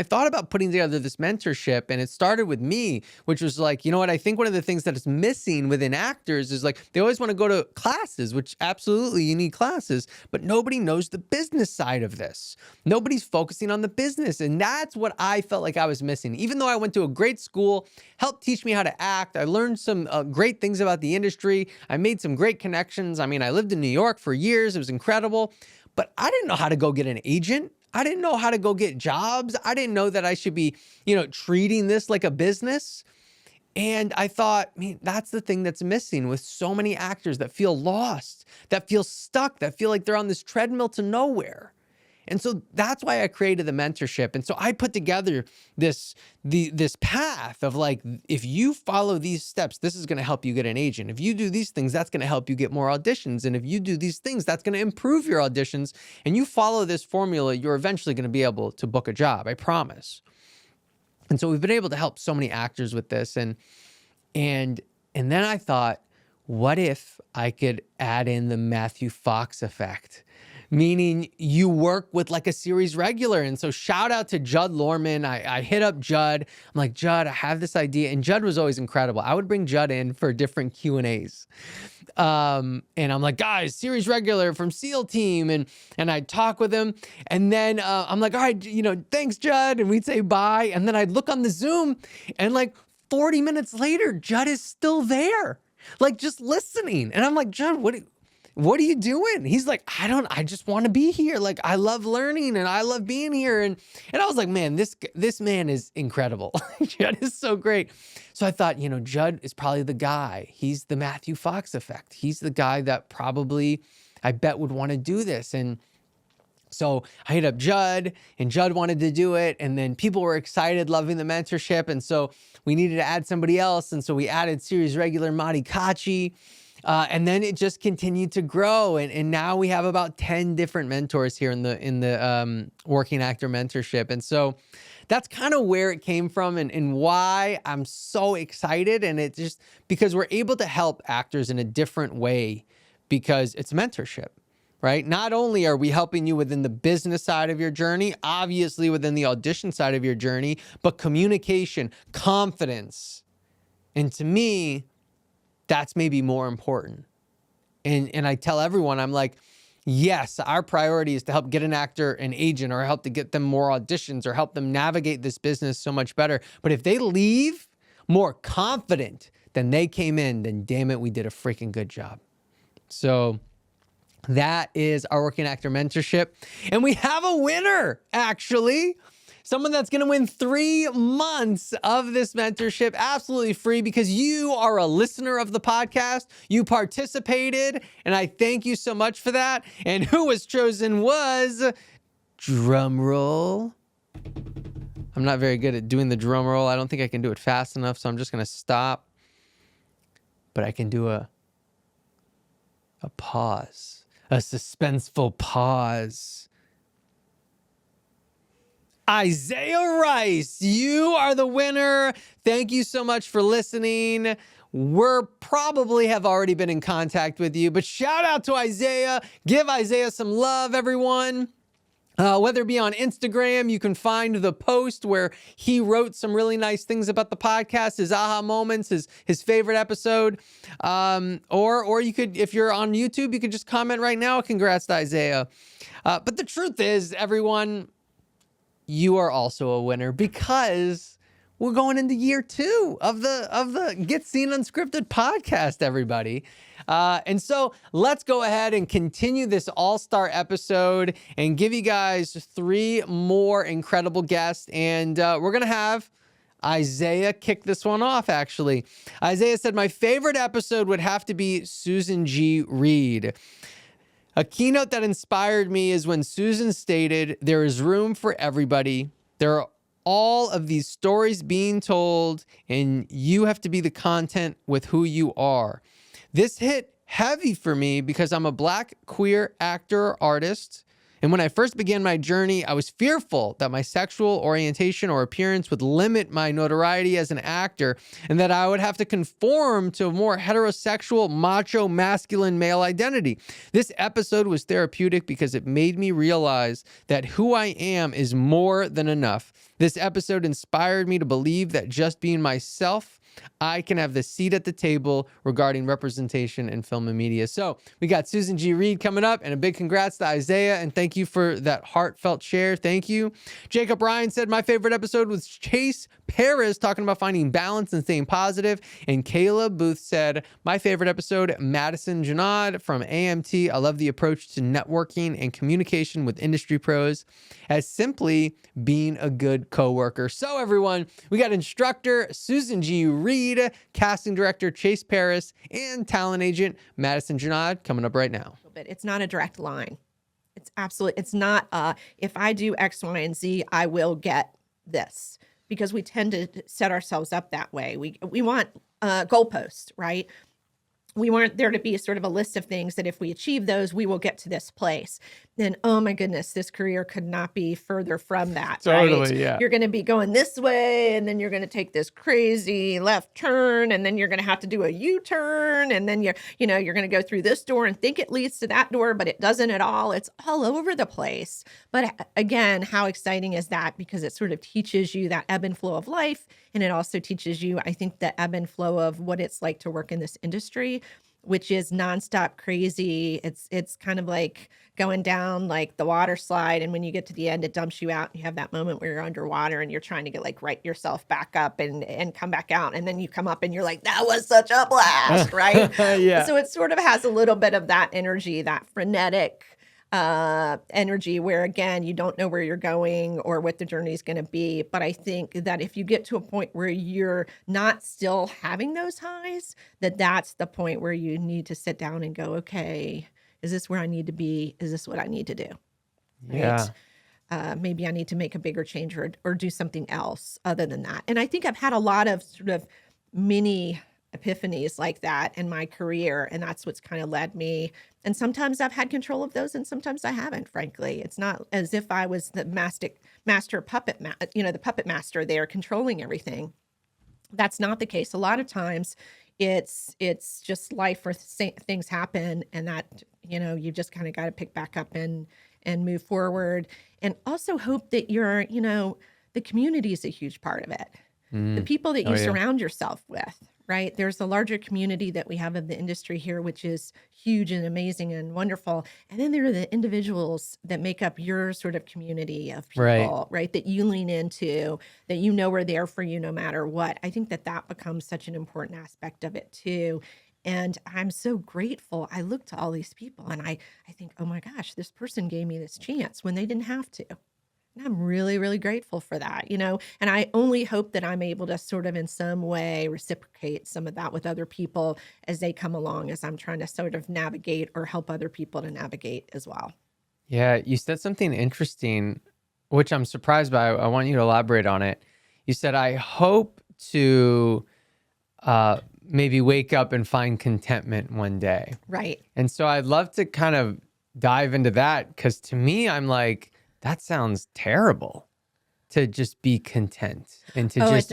thought about putting together this mentorship, and it started with me, which was like, you know what, I think one of the things that is missing within actors is like, they always want to go to classes, which absolutely you need classes, but nobody knows the business side of this. Nobody's focusing on the business. And that's what I felt like I was missing. Even though I went to a great school, helped teach me how to act, I learned some great things about the industry. I made some great connections. I mean, I lived in New York for years. It was incredible, but I didn't know how to go get an agent. I didn't know how to go get jobs. I didn't know that I should be, treating this like a business. And I thought, man, that's the thing that's missing with so many actors that feel lost, that feel stuck, that feel like they're on this treadmill to nowhere. And so that's why I created the mentorship. And so I put together this path of like, if you follow these steps, this is going to help you get an agent. If you do these things, that's going to help you get more auditions. And if you do these things, that's going to improve your auditions. And you follow this formula, you're eventually going to be able to book a job. I promise. And so we've been able to help so many actors with this. And then I thought, what if I could add in the Matthew Fox effect? Meaning you work with like a series regular. And so shout out to Judd Lorman. I hit up Judd. I'm like, Judd, I have this idea. And Judd was always incredible. I would bring Judd in for different Q&As. And I'm like, guys, series regular from SEAL team. And I'd talk with him. And then I'm like, all right, thanks, Judd. And we'd say bye. And then I'd look on the Zoom, and like 40 minutes later, Judd is still there, like just listening. And I'm like, Judd, what are you doing? He's like, I just want to be here. Like, I love learning and I love being here. And I was like, man, this man is incredible. Judd is so great. So I thought, Judd is probably the guy. He's the Matthew Fox effect. He's the guy that probably, I bet, would want to do this. And so I hit up Judd, and Judd wanted to do it. And then people were excited, loving the mentorship. And so we needed to add somebody else. And so we added series regular Madi Kachi. And then it just continued to grow. And now we have about 10 different mentors here in the working actor mentorship. And so that's kind of where it came from and why I'm so excited. And it just because we're able to help actors in a different way because it's mentorship, right? Not only are we helping you within the business side of your journey, obviously within the audition side of your journey, but communication, confidence. And to me, that's maybe more important. And I tell everyone, I'm like, yes, our priority is to help get an actor an agent or help to get them more auditions or help them navigate this business so much better. But if they leave more confident than they came in, then damn it, we did a freaking good job. So that is our working actor mentorship. And we have a winner, actually. Someone that's going to win 3 months of this mentorship absolutely free because you are a listener of the podcast. You participated, and I thank you so much for that. And who was chosen was, drum roll. I'm not very good at doing the drum roll. I don't think I can do it fast enough, so I'm just going to stop. But I can do a pause, a suspenseful pause. Isaiah Rice, you are the winner. Thank you so much for listening. We're probably have already been in contact with you, but shout out to Isaiah. Give Isaiah some love, everyone. Whether it be on Instagram, you can find the post where he wrote some really nice things about the podcast, his aha moments, his favorite episode. Or you could, if you're on YouTube, you could just comment right now. Congrats to Isaiah. But the truth is, everyone, you are also a winner because we're going into year 2 of the Get Scene Unscripted podcast, everybody. And so let's go ahead and continue this all-star episode and give you guys 3 more incredible guests. And we're going to have Isaiah kick this one off, actually. Isaiah said, my favorite episode would have to be Susan G. Reed. A keynote that inspired me is when Susan stated, there is room for everybody. There are all of these stories being told, and you have to be the content with who you are. This hit heavy for me because I'm a Black queer actor or artist. And when I first began my journey, I was fearful that my sexual orientation or appearance would limit my notoriety as an actor and that I would have to conform to a more heterosexual, macho, masculine male identity. This episode was therapeutic because it made me realize that who I am is more than enough. This episode inspired me to believe that just being myself, I can have the seat at the table regarding representation in film and media. So we got Susan G. Reed coming up, and a big congrats to Isaiah, and thank you for that heartfelt share. Thank you. Jacob Ryan said, my favorite episode was Chase Paris talking about finding balance and staying positive. And Caleb Booth said, my favorite episode, Madison Janad from AMT. I love the approach to networking and communication with industry pros as simply being a good coworker. So everyone, we got instructor Susan G. Reed, casting director Chase Paris, and talent agent Madison Janad coming up right now. But it's not a direct line. It's not if I do X, Y, and Z, I will get this, because we tend to set ourselves up that way. We want goalposts, right? We want there to be sort of a list of things that if we achieve those, we will get to this place. Then, oh my goodness, this career could not be further from that. Totally, right? yeah. You're going to be going this way, and then you're going to take this crazy left turn, and then you're going to have to do a U-turn, and then you're going to go through this door and think it leads to that door, but it doesn't at all. It's all over the place. But again, how exciting is that? Because it sort of teaches you that ebb and flow of life, and it also teaches you, I think, the ebb and flow of what it's like to work in this industry, which is nonstop crazy. It's kind of like going down like the water slide, and when you get to the end, it dumps you out. You have that moment where you're underwater and you're trying to get like right yourself back up and come back out, and then you come up and you're like, that was such a blast, right? Yeah. So it sort of has a little bit of that energy, that frenetic energy, where again, you don't know where you're going or what the journey is going to be. But I think that if you get to a point where you're not still having those highs, that's the point where you need to sit down and go, okay, is this where I need to be? Is this what I need to do? Yeah. Maybe I need to make a bigger change or do something else other than that. And I think I've had a lot of sort of mini epiphanies like that in my career, and that's what's kind of led me. And sometimes I've had control of those, and sometimes I haven't. Frankly, it's not as if I was the master puppet, the puppet master there controlling everything. That's not the case. A lot of times, it's just life where things happen, and that you just kind of got to pick back up and move forward, and also hope that the community is a huge part of it. The people that Oh, you yeah. surround yourself with, right? There's a larger community that we have of the industry here, which is huge and amazing and wonderful. And then there are the individuals that make up your sort of community of people, right? That you lean into, that you know are there for you no matter what. I think that that becomes such an important aspect of it too. And I'm so grateful. I look to all these people and I think, oh my gosh, this person gave me this chance when they didn't have to. And I'm really, really grateful for that, you know, and I only hope that I'm able to sort of in some way reciprocate some of that with other people as they come along, as I'm trying to sort of navigate or help other people to navigate as well. Yeah, you said something interesting, which I'm surprised by. I want you to elaborate on it. You said, I hope to maybe wake up and find contentment one day. Right. And so I'd love to kind of dive into that, because to me, I'm like, that sounds terrible to just be content and to just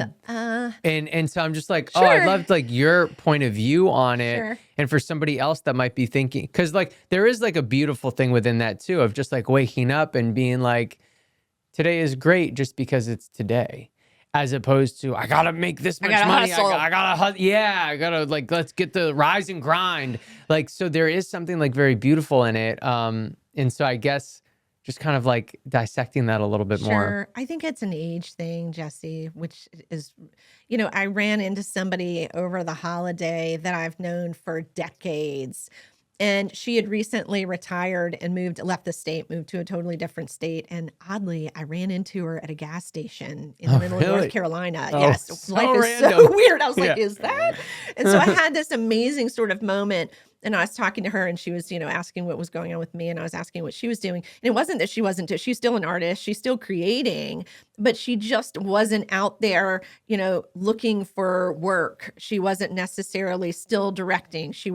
and so I'm just like, oh, I'd Sure. love like your point of view on it. Sure. And for somebody else that might be thinking, because like there is like a beautiful thing within that too, of just like waking up and being like, today is great just because it's today, as opposed to I gotta make this much gotta money. hustle. I gotta like, let's get the rise and grind. Like, so there is something like very beautiful in it. And so I guess just kind of like dissecting that a little bit more. Sure. I think it's an age thing, Jesse, which is, you know, I ran into somebody over the holiday that I've known for decades. And she had recently retired and left the state, moved to a totally different state. And oddly, I ran into her at a gas station in the middle of really? North Carolina. Oh, Yes. so Life is random. so weird. I was like, Yeah. is that? And so I had this amazing sort of moment. And I was talking to her and she was, you know, asking what was going on with me. And I was asking what she was doing. And it wasn't that she's still an artist. She's still creating, but she just wasn't out there, you know, looking for work. She wasn't necessarily still directing. She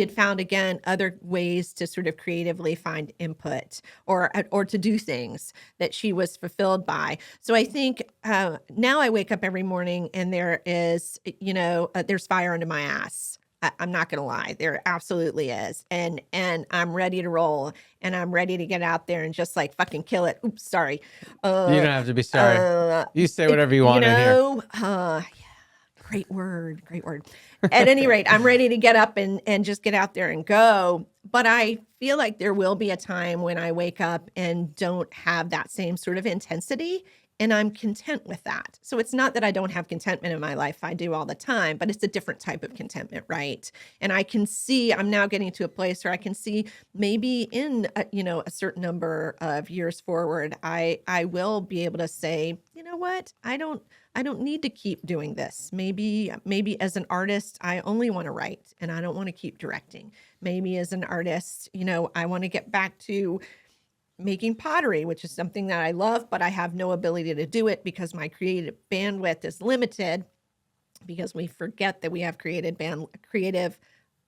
had found again, other ways to sort of creatively find input or to do things that she was fulfilled by. So I think now I wake up every morning and there is, you know, there's fire under my ass. I'm not going to lie. There absolutely is. And I'm ready to roll and I'm ready to get out there and just like fucking kill it. Oops, sorry. You don't have to be sorry. You say whatever you want in here. Yeah, great word. At any rate, I'm ready to get up and just get out there and go. But I feel like there will be a time when I wake up and don't have that same sort of intensity. And I'm content with that. So it's not that I don't have contentment in my life. I do all the time, but it's a different type of contentment, right? And I can see, I'm now getting to a place where I can see maybe in, a certain number of years forward, I will be able to say, you know what? I don't need to keep doing this. Maybe as an artist, I only want to write and I don't want to keep directing. Maybe as an artist, you know, I want to get back to making pottery, which is something that I love, but I have no ability to do it because my creative bandwidth is limited, because we forget that we have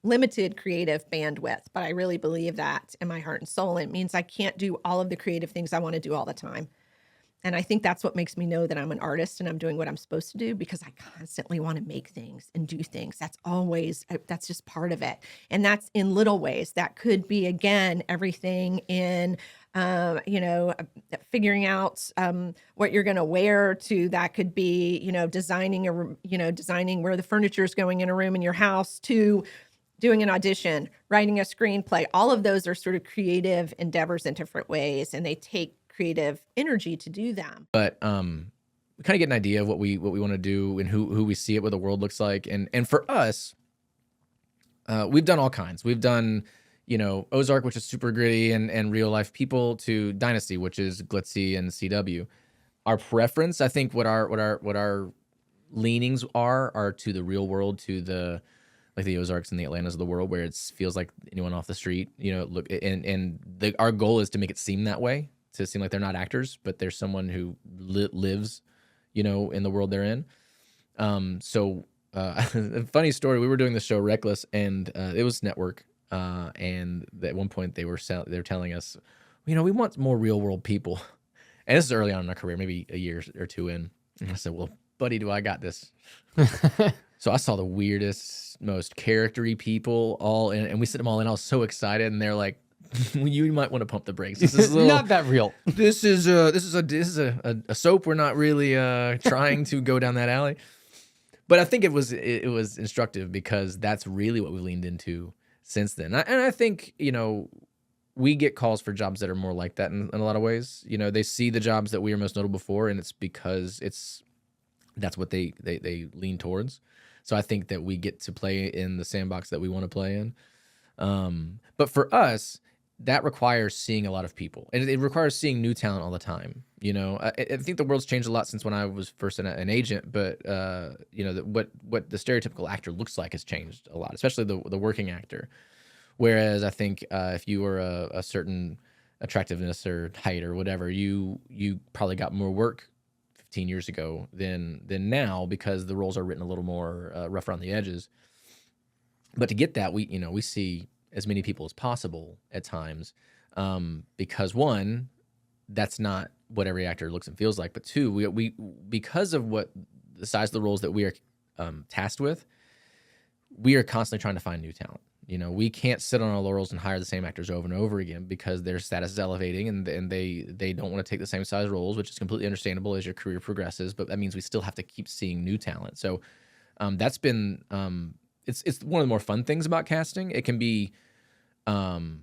limited creative bandwidth. But I really believe that in my heart and soul. It means I can't do all of the creative things I want to do all the time. And I think that's what makes me know that I'm an artist and I'm doing what I'm supposed to do, because I constantly want to make things and do things. That's just part of it. And that's in little ways. That could be, again, everything in, figuring out what you're going to wear, to that could be, designing where the furniture is going in a room in your house, to doing an audition, writing a screenplay. All of those are sort of creative endeavors in different ways, and they take creative energy to do them. But we kind of get an idea of what we want to do and who we see it, what the world looks like. And for us, we've done all kinds. We've done, Ozark, which is super gritty and real life people, to Dynasty, which is glitzy and CW. Our preference, I think, what our leanings are to the real world, to the Ozarks and the Atlantas of the world, where it feels like anyone off the street, our goal is to make it seem that way, to seem like they're not actors, but there's someone who lives, in the world they're in. A funny story, we were doing the show Reckless, and it was network. And at one point they were telling us, we want more real world people. And this is early on in our career, maybe a year or two in. And I said, well, buddy, do I got this? So I saw the weirdest, most charactery people all in, and we sit them all in. I was so excited, and they're like, you might want to pump the brakes. This is Not that real. This is a soap. We're not really trying to go down that alley. But I think it was instructive because that's really what we leaned into since then. And I think, we get calls for jobs that are more like that in a lot of ways. They see the jobs that we are most notable for, and it's because that's what they lean towards. So I think that we get to play in the sandbox that we want to play in. But for us, that requires seeing a lot of people, and it requires seeing new talent all the time. I think the world's changed a lot since when I was first an agent, but what the stereotypical actor looks like has changed a lot, especially the working actor. Whereas I think if you were a certain attractiveness or height or whatever, you probably got more work 15 years ago than now, because the roles are written a little more rough around the edges. But to get that, we see as many people as possible at times, because one, that's not what every actor looks and feels like. But two, we because of what the size of the roles that we are tasked with, we are constantly trying to find new talent. We can't sit on our laurels and hire the same actors over and over again because their status is elevating, and they don't want to take the same size roles, which is completely understandable as your career progresses. But that means we still have to keep seeing new talent. So that's been it's one of the more fun things about casting. It can be hard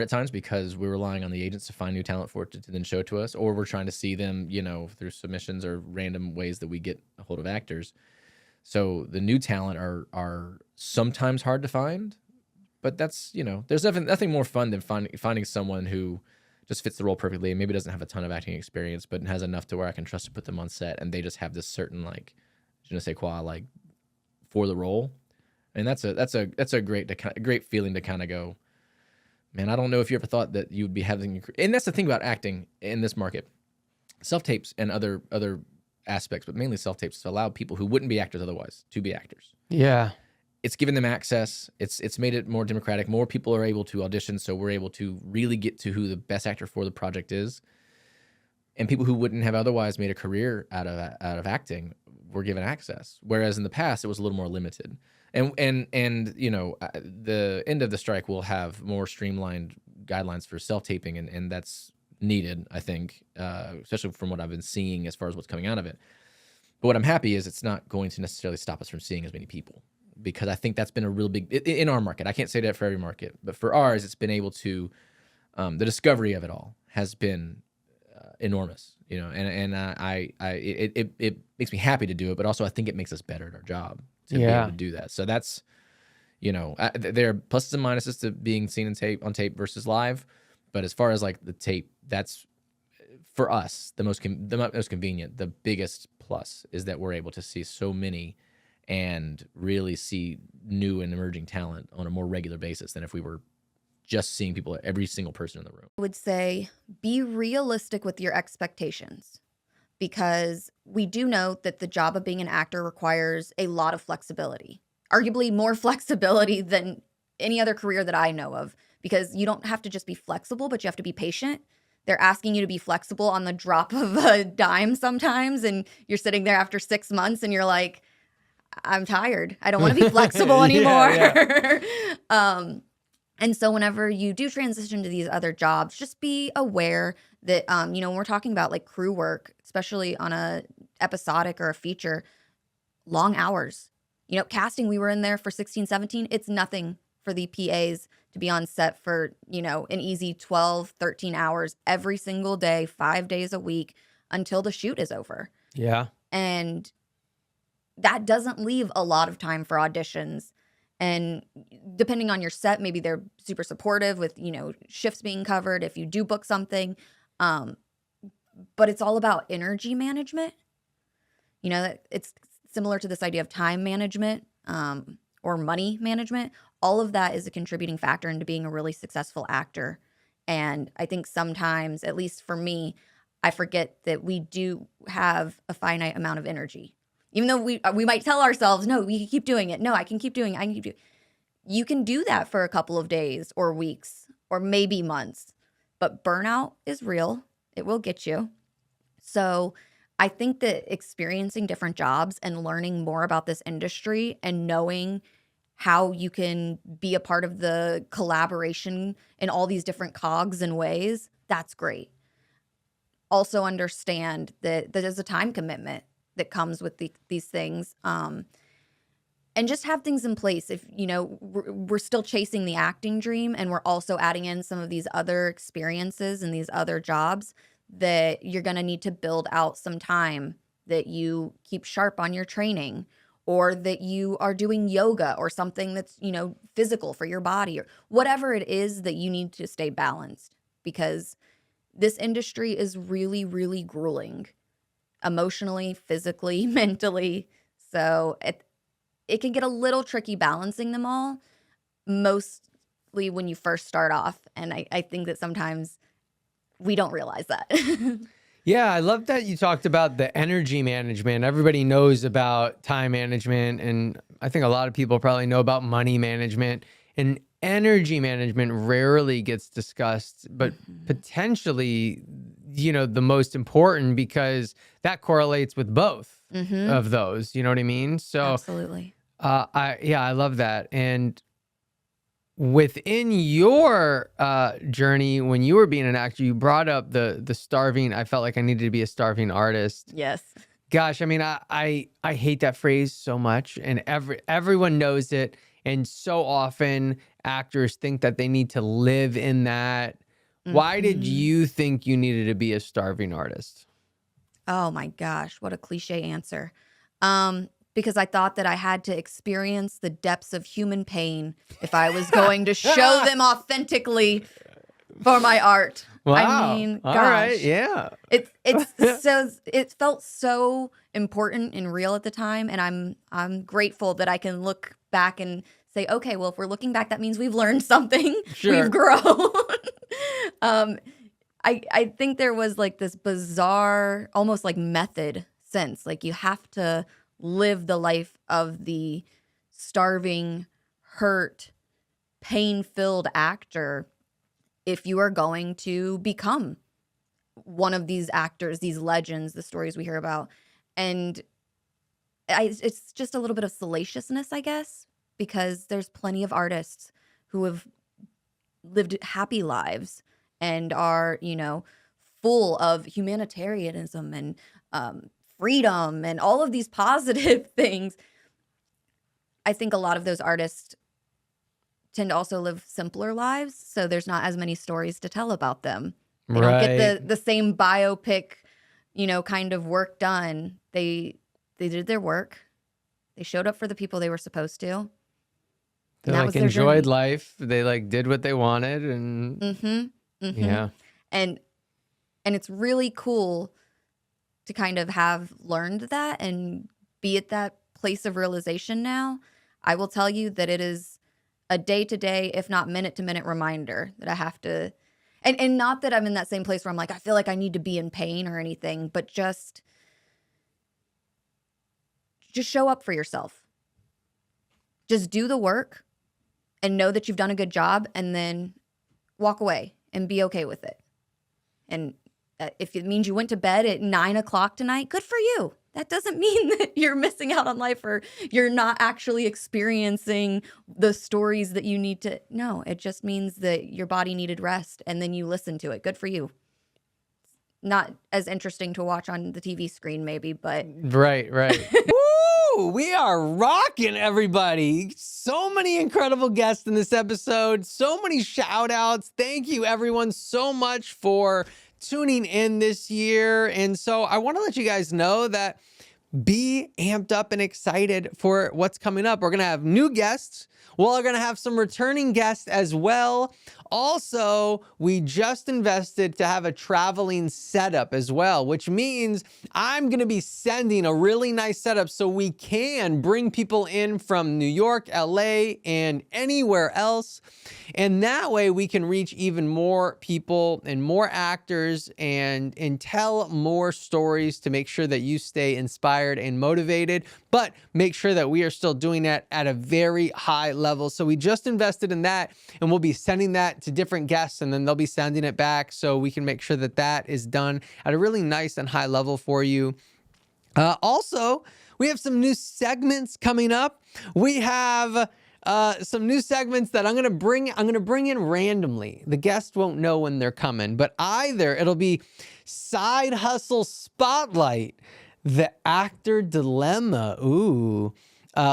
at times because we're relying on the agents to find new talent for it to then show to us, or we're trying to see them, through submissions or random ways that we get a hold of actors. So the new talent are sometimes hard to find, but that's, there's nothing more fun than finding someone who just fits the role perfectly and maybe doesn't have a ton of acting experience, but has enough to where I can trust to put them on set, and they just have this certain je ne sais quoi, for the role. And that's a great feeling to kind of go, man, I don't know if you ever thought that you would be having, and that's the thing about acting in this market, self-tapes and other aspects, but mainly self-tapes, to allow people who wouldn't be actors otherwise to be actors. Yeah. It's given them access. It's made it more democratic. More people are able to audition, so we're able to really get to who the best actor for the project is. And people who wouldn't have otherwise made a career out of acting were given access. Whereas in the past, it was a little more limited. And the end of the strike will have more streamlined guidelines for self-taping, and that's needed, I think, especially from what I've been seeing as far as what's coming out of it. But what I'm happy is it's not going to necessarily stop us from seeing as many people, because I think that's been a real big, in our market, I can't say that for every market, but for ours, it's been able to, the discovery of it all has been enormous, and it makes me happy to do it, but also I think it makes us better at our job to be able to do that. So that's, there are pluses and minuses to being seen on tape versus live. But as far as the tape, that's for us the most convenient. The biggest plus is that we're able to see so many and really see new and emerging talent on a more regular basis than if we were just seeing people, every single person in the room. I would say be realistic with your expectations, because we do know that the job of being an actor requires a lot of flexibility, arguably more flexibility than any other career that I know of. Because you don't have to just be flexible, but you have to be patient. They're asking you to be flexible on the drop of a dime sometimes, and you're sitting there after 6 months and you're like, I'm tired. I don't want to be flexible anymore. Yeah. And so whenever you do transition to these other jobs, just be aware that, when we're talking about crew work, especially on a episodic or a feature, long hours. Casting, we were in there for 16, 17. It's nothing for the PAs to be on set for, an easy 12, 13 hours every single day, 5 days a week until the shoot is over. Yeah. And that doesn't leave a lot of time for auditions. And depending on your set, maybe they're super supportive with, shifts being covered if you do book something. But it's all about energy management. It's similar to this idea of time management or money management. All of that is a contributing factor into being a really successful actor. And I think sometimes, at least for me, I forget that we do have a finite amount of energy. Even though we might tell ourselves, no, we can keep doing it. No, I can keep doing it. I can keep doing it. You can do that for a couple of days or weeks or maybe months. But burnout is real. It will get you. So I think that experiencing different jobs and learning more about this industry and knowing how you can be a part of the collaboration in all these different cogs and ways, that's great. Also understand that there's a time commitment that comes with these things. And just have things in place. If, you know, we're still chasing the acting dream and we're also adding in some of these other experiences and these other jobs, that you're going to need to build out some time that you keep sharp on your training, or that you are doing yoga or something that's, you know, physical for your body, or whatever it is that you need to stay balanced, because this industry is really, really grueling emotionally, physically, mentally. So it can get a little tricky balancing them all, mostly when you first start off. And I think that sometimes we don't realize that. Yeah, I love that you talked about the energy management. Everybody knows about time management, and I think a lot of people probably know about money management. And energy management rarely gets discussed, but potentially, you know, the most important, because that correlates with both of those. You know what I mean? So Absolutely. I love that. And within your journey, when you were being an actor, you brought up the starving. I felt like I needed to be a starving artist. Yes. Gosh, I mean, I hate that phrase so much, and everyone knows it. And so often actors think that they need to live in that. Why did you think you needed to be a starving artist? Oh my gosh, what a cliche answer. Because I thought that I had to experience the depths of human pain if I was going to show them authentically for my art. Wow. I mean, All gosh. right, yeah. It's so, it felt so important and real at the time, and I'm grateful that I can look back and say, okay, well, if we're looking back, that means we've learned something. Sure. We've grown. I think there was like this bizarre, almost like method sense. Like you have to live the life of the starving, hurt, pain-filled actor if you are going to become one of these actors, these legends, the stories we hear about. And it's just a little bit of salaciousness, I guess, because there's plenty of artists who have lived happy lives and are, you know, full of humanitarianism and freedom and all of these positive things. I think a lot of those artists tend to also live simpler lives, so there's not as many stories to tell about them. They don't get the same biopic, you know, kind of work done. They did their work. They showed up for the people they were supposed to. They that like was their enjoyed journey. life. They like did what they wanted, and yeah. And it's really cool to kind of have learned that and be at that place of realization now. I will tell you that it is a day-to-day, if not minute-to-minute reminder that I have to, and not that I'm in that same place where I'm like, I feel like I need to be in pain or anything, but just show up for yourself. Just do the work and know that you've done a good job, and then walk away and be okay with it. And if it means you went to bed at 9 o'clock tonight, good for you. That doesn't mean that you're missing out on life or you're not actually experiencing the stories that you need to. No, it just means that your body needed rest and then you listened to it. Good for you. Not as interesting to watch on the TV screen maybe, but. Right. Woo! We are rocking, everybody. So many incredible guests in this episode. So many shout outs. Thank you, everyone, so much for tuning in this year. And so I want to let you guys know that be amped up and excited for what's coming up. We're going to have new guests. We're going to have some returning guests as well. Also, we just invested to have a traveling setup as well, which means I'm going to be sending a really nice setup so we can bring people in from New York, LA, and anywhere else. And that way we can reach even more people and more actors and tell more stories to make sure that you stay inspired and motivated, but make sure that we are still doing that at a very high level. So we just invested in that, and we'll be sending that to different guests, and then they'll be sending it back so we can make sure that that is done at a really nice and high level for you. Also, we have some new segments coming up. We have some new segments that I'm gonna bring in randomly. The guest won't know when they're coming, but either it'll be Side Hustle Spotlight, The Actor Dilemma,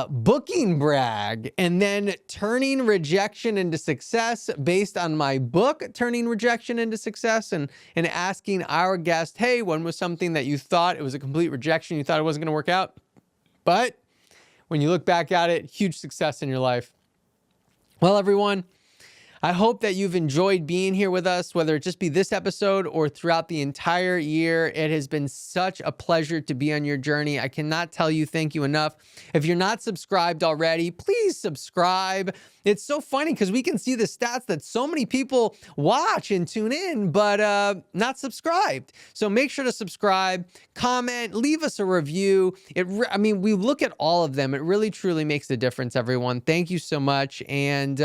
Booking Brag, and then Turning Rejection into Success, based on my book, Turning Rejection into Success, and asking our guest, hey, when was something that you thought it was a complete rejection, you thought it wasn't gonna work out, but when you look back at it, huge success in your life. Well, everyone, I hope that you've enjoyed being here with us, whether it just be this episode or throughout the entire year. It has been such a pleasure to be on your journey. I cannot tell you thank you enough. If you're not subscribed already, please subscribe. It's so funny because we can see the stats that so many people watch and tune in, but not subscribed. So make sure to subscribe, comment, leave us a review. We look at all of them. It really, truly makes a difference, everyone. Thank you so much. And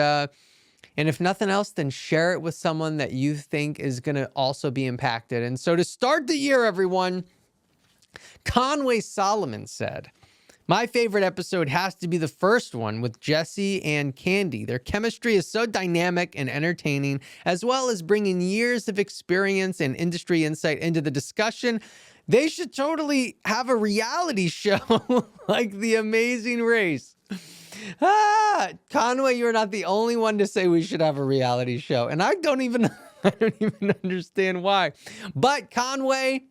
if nothing else, then share it with someone that you think is going to also be impacted. And so to start the year, everyone, Conway Solomon said, my favorite episode has to be the first one with Jesse and Candy. Their chemistry is so dynamic and entertaining, as well as bringing years of experience and industry insight into the discussion. They should totally have a reality show like The Amazing Race. Conway, you're not the only one to say we should have a reality show. And I don't even understand why. But Conway,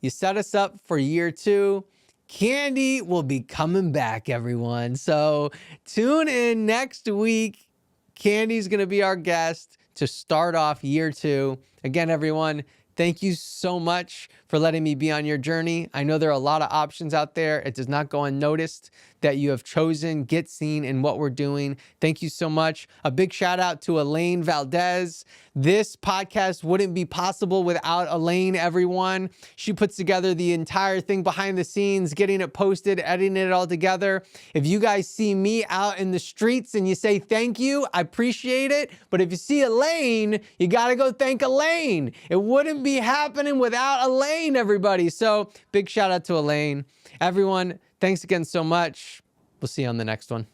you set us up for year 2. Candy will be coming back, everyone. So tune in next week. Candy's going to be our guest to start off year 2. Again, everyone, thank you so much for letting me be on your journey. I know there are a lot of options out there. It does not go unnoticed that you have chosen Get Scene in what we're doing. Thank you so much. A big shout out to Elaine Valdez. This podcast wouldn't be possible without Elaine, everyone. She puts together the entire thing behind the scenes, getting it posted, editing it all together. If you guys see me out in the streets and you say thank you, I appreciate it. But if you see Elaine, you got to go thank Elaine. It wouldn't be happening without Elaine, everybody. So big shout out to Elaine. Everyone, thanks again so much. We'll see you on the next one.